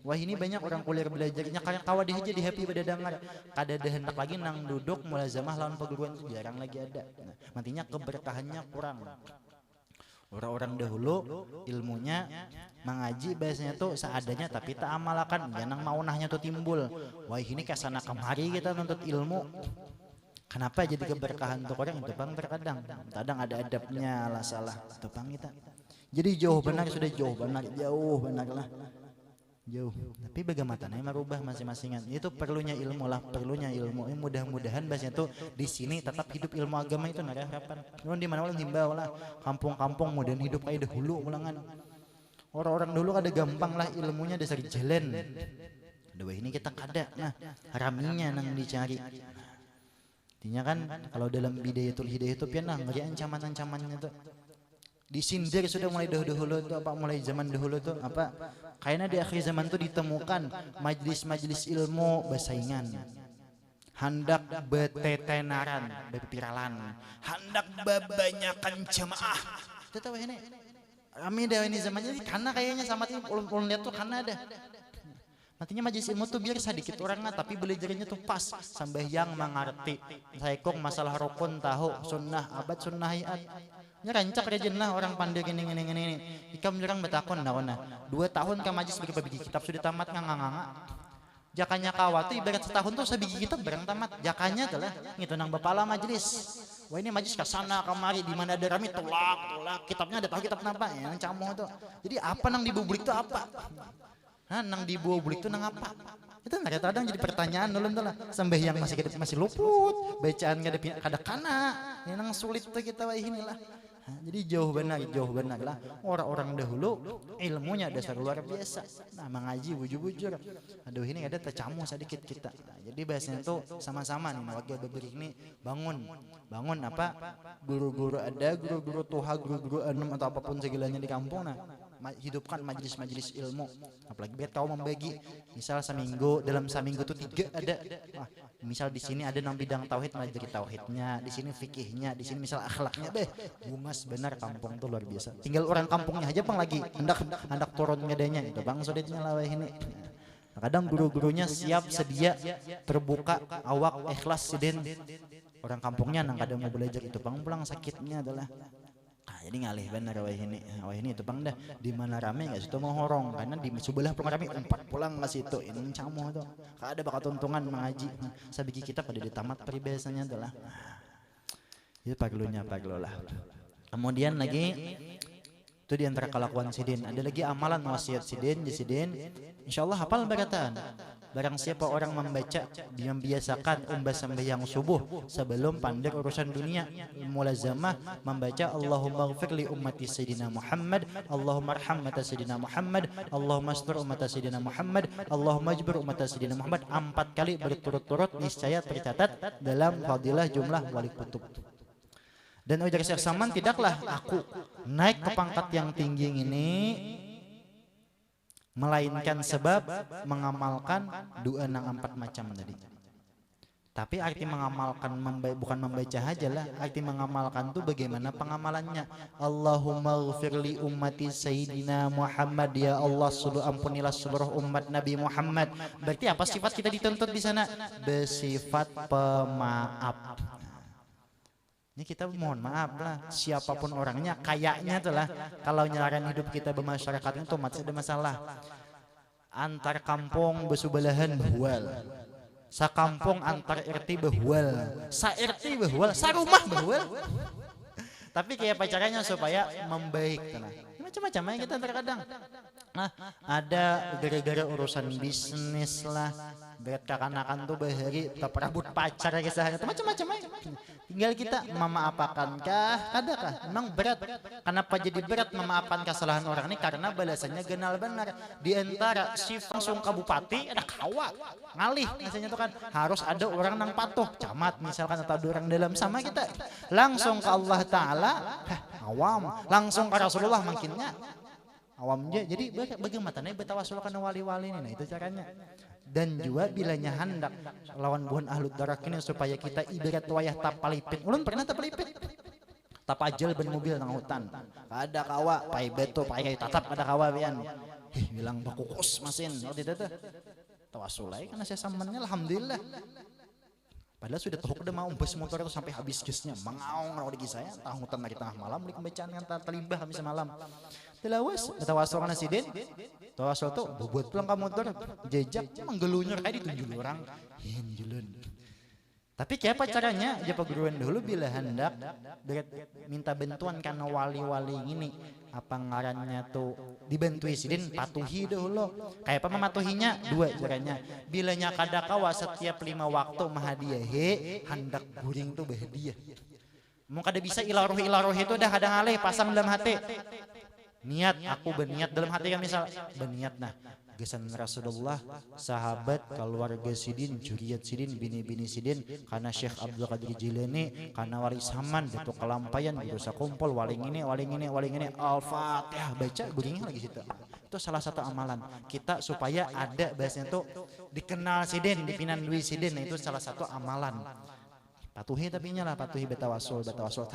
Wah ini banyak orang kuliah belajarnya karena kawa dia aja di happy pada dengar. Kada ada hendak lagi nang duduk mulazamah lawan perguruan itu jarang lagi ada. Nah, nantinya keberkahannya kurang. Orang-orang dahulu ilmunya mengaji biasanya tuh seadanya tapi tak amalkan, ya nang maunahnya tuh timbul. Wah ini kesana kemari kita nuntut ilmu. Kenapa jadi keberkahan untuk orang itu bang? Terkadang ada adabnya lah salah itu bang kita. Jadi jauh benar sudah jauh benar lah. Jauh. Tapi bagaimana nih merubah masing-masingan. Itu perlunya ilmu lah, perlunya ilmu. Mudah-mudahan bahasanya tuh di sini tetap hidup ilmu agama itu nara harapan. Nuhun di mana ulang himbau lah. Kampung-kampung modern hidup kayak dahulu ulangan. Orang-orang dulu kada gampang lah ilmunya dasar jalan. Dua ini kita kada. Nah, raminya nang dicari. Artinya kan kalau dalam bidayatul hidayah itu pian nah ngeri ancaman-ancamannya tuh. Disindir sudah mulai dahulu tuh apa mulai zaman dahulu tuh apa kayaknya di akhir zaman tuh ditemukan majelis-majelis ilmu bersaingan, hendak betetenaran, berpiralan, hendak bebanyakan jemaah. Itu tahu ini kami dah ini zamannya karena kayaknya sama tim ulun lihat tuh karena ada. Nantinya majelis ilmu tuh biar sedikit orang tapi belajarnya tuh pas sambayang mengerti. Saya kok masalah rukun tahu sunnah abad sunnah hayat. Nya rancak rajin lah orang pandai gini. Ikam jurang betakon nah 2 tahun ka majlis bagi kitab sudah tamat nganga. Jakanya kawati ibarat setahun tuh sabigi kitab barang tamat. Jakanya telah ngitu nang bapala majlis. Wah ini majlis ke sana kemari di mana ada rami tolak kitabnya ada tahu kitab napa ya camoh tuh. Jadi apa nang dibublik tuh apa? Nang dibublik tuh nang apa? Itu nggak kadang jadi pertanyaan dulu lah sampai yang masih luput bacaan kada kana yang nang sulit tuh kita wah inilah. Jadi jauh benar lah orang-orang dahulu ilmunya dasar luar biasa. Nah mengaji bujur-bujur. Aduh ini ada tercamu sedikit kita. Nah, jadi bahasanya tuh sama-sama nih warga Beberik ini bangun apa guru-guru ada guru-guru tuha guru-guru enam atau apapun segalanya di kampung nah hidupkan majelis-majelis ilmu. Apalagi biar tahu membagi. Misal dalam seminggu tuh 3 ada. Wah, misal di sini ada nang bidang tauhid majlis tauhidnya, di sini fikihnya, di sini misal akhlaknya bungas benar kampung tuh luar biasa. Tinggal orang kampungnya aja bang lagi hendak turun ngedanya itu bang sudahnya lawah ini. Kadang guru-gurunya siap sedia terbuka awak ikhlas sidin. Orang kampungnya nang kadang mau belajar itu bang pulang sakitnya adalah jadi ngalih benar wah ini itu bang dah di mana rame nggak situ mau horong karena di sebelah pulang rame 4 pulang nggak situ ini camoh tuh ada bakat untungan mengaji sabigi kita pada ditamat peribahasanya adalah itu perlunya lah. Kemudian lagi itu diantara kelakuan sidin ada lagi amalan wasiat sidin insyaallah hafal barataan. Barang siapa orang membaca membiasakan sembahyang subuh sebelum pandai urusan dunia mulazamah membaca Allahumma ighfir li ummati sayyidina Muhammad Allahumma arham ummata sayyidina Muhammad Allahumma astur ummata sayyidina Muhammad Allahumma ajbir ummata sayyidina Muhammad 4 kali berturut-turut niscaya tercatat dalam fadilah jumlah wali kutub. Dan ujar Syekh Saman tidaklah aku naik ke pangkat yang tinggi ini melainkan sebab mengamalkan doa nang 4 macam tadi. Tapi arti mengamalkan bukan membaca aja lah. Arti mengamalkan tuh bagaimana pengamalannya. Allahumma ighfir li ummati sayyidina Muhammad ya Allah ampunilah seluruh umat Nabi Muhammad. Berarti apa sifat kita dituntut di sana? Bersifat pemaaf. Ini kita mohon maaf lah siapapun orangnya kayaknya itulah kalau nyalaran hidup kita bermasyarakat itu masih ada masalah antar kampung besubelahan behual sakampung antar RT behual sa RT behual sa rumah behual tapi kayak pacaranya supaya membaik macam-macam ya kita terkadang ada gara-gara urusan bisnis lah berat kakanakan tuh bahari tak perabot pacar kisahnya macam-macam aja tinggal kita memaafkankah adakah memang berat kenapa jadi berat memaafkan kesalahan orang ini karena balasannya genal benar di antara sifat langsung kabupati ada kawa ngalih biasanya tuh kan harus ada orang nang patuh camat misalkan atau ada orang dalam sama kita langsung ke Allah Ta'ala awam langsung ke Rasulullah mungkinnya awam aja. Jadi bagaimana nih betawasul kana wali-wali ini, nah itu caranya. Dan juga bilanya hendak lawan buhan ahlu darak ini supaya kita ibarat wayah tapalipit. Ulun pernah tapalipit. Tapajel ben mobil nang hutan. Ada kawa, pai beto, pai kayu tatap ada kawa pian. Bilang bakukus masin waktu itu tuh. Tawasulai karena saya samannya alhamdulillah. Padahal sudah tahu udah mau bus motor itu sampai habis gasnya, mengaung kalau di saya, tahu hutan dari tengah malam, di pembacaan yang terlimbah habis malam. Tilawas, tawasul kana sidin, tawasul tuh buat pulang ke motor, jejak, menggelunyur kayak ditunjuk orang, julun. Tapi kayak apa caranya? Aja perguruan dulu bila hendak minta bantuan karena wali-wali ini, apa ngarannya tuh dibantui sidin, patuhi dulu. Kayak apa mematuhinya? Dua caranya. Bilanya kadakawa setiap 5 waktu mahadiyahe hendak guring tuh bahadiah. Mau kada bisa ilaruh itu dah kadang alih pasang dalam hati. Niat aku berniat dalam hati kan misal berniat nah gesan Rasulullah sahabat keluarga sidin juriyat sidin bini-bini sidin karena Syekh Abdul Qadir Jilani karena wali saman itu kelampayan berusaha kumpul waling ini Al-Fatihah baca guringnya lagi situ. Itu salah satu amalan kita supaya ada bahasanya tuh dikenal sidin dipinan dui sidin, nah itu salah satu amalan. Patuhi tapi nyala patuhi betawasul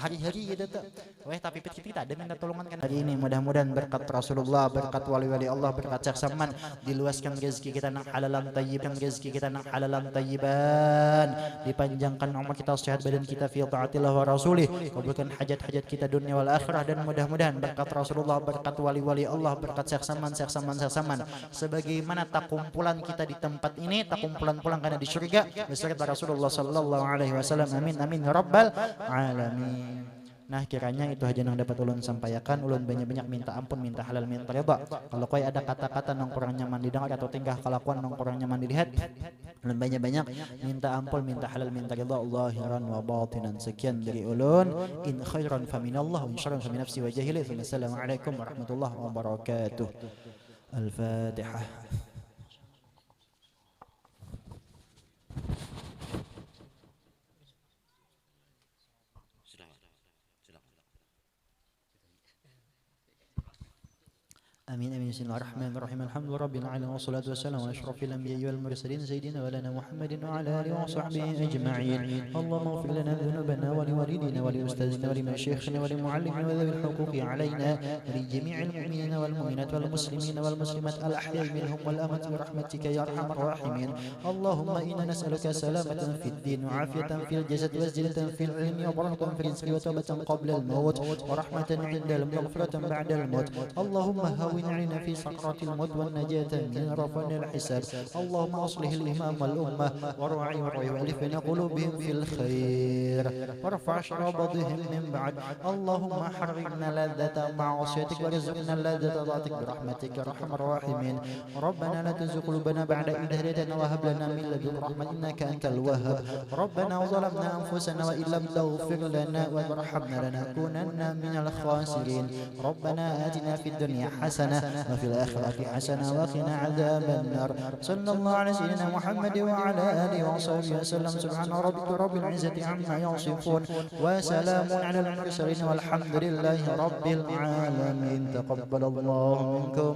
hari-hari gitu tuh. Tapi kita ada minta tolongan kan hari ini, mudah-mudahan berkat Rasulullah, berkat wali-wali Allah, berkat Syekh Saman diluaskan rezeki kita nang halalan tayyiban, rezeki kita nang halalan tayyiban, dipanjangkan umur kita, sehat badan kita fi taatillah wa rasulih, kabulkan hajat-hajat kita dunia wal akhirah, dan mudah-mudahan berkat Rasulullah, berkat wali-wali Allah, berkat Syekh Saman sebagaimana takumpulan kita di tempat ini, takumpulan pulang karena di surga beserta Rasulullah sallallahu alaihi wasallam. Amin amin ya rabbal alamin. Nah kiranya itu aja yang dapat ulun sampaikan. Ulun banyak-banyak minta ampun, minta halal, minta ridha. Kalau kau ada kata-kata nang kurang nyaman didengar atau tingkah kelakuan nang kurang nyaman dilihat, ulun banyak-banyak minta ampun, minta halal, minta ridha zahiran wa batinan. Sekian dari ulun. In khairan fa minallah wa in syarran fa min nafsi wa jahili. Assalamualaikum warahmatullahi wabarakatuh. Al-Fatihah. آمين آمين. بسم الله الرحمن الرحيم. الحمد لله رب العالمين والصلاة والسلام على أشرف الأنبياء والمرسلين سيدنا ولنا محمد وعلى آله وصحبه أجمعين. اللهم اغفر لنا ذنوبنا ولوالدينا ولأستاذنا ولمشايخنا ولمعلمنا وذوي الحقوق علينا ولجميع المؤمنين والمؤمنات والمسلمين والمسلمات الأحياء منهم والأموات برحمتك يا أرحم الراحمين. اللهم إنا نسألك سلامة في الدين وعافية في الجسد وزيادة في العلم وبركة في الرزق وتوبة قبل الموت ورحمة عند المغفرة بعد الموت. اللهم هون علينا في سكرات الموت والنجاة من رفع الحساب. اللهم أصلح الإمام والأمة وارعي وألفنا قلوبهم في الخير وارفع شرابهم من بعد. اللهم حرمنا لذة معصيتك وارزقنا لذة طاعتك برحمتك يا أرحم الراحمين. ربنا لا تزغ قلوبنا بعد إذ هديتنا وهب لنا من لدنك رحمة إنك أنت الوهاب. ربنا ظلمنا أنفسنا وإن لم تغفر لنا وترحمنا لنكونن من الخاسرين. ربنا آتنا في الدنيا حسنة وفي الآخرة حسنة وقنا عذاب النار. صلى الله على سيدنا محمد وعلى آله وصحبه وسلم. سبحان ربك رب العزة عما يصفون وسلام على المرسلين والحمد لله رب العالمين. تقبل الله منكم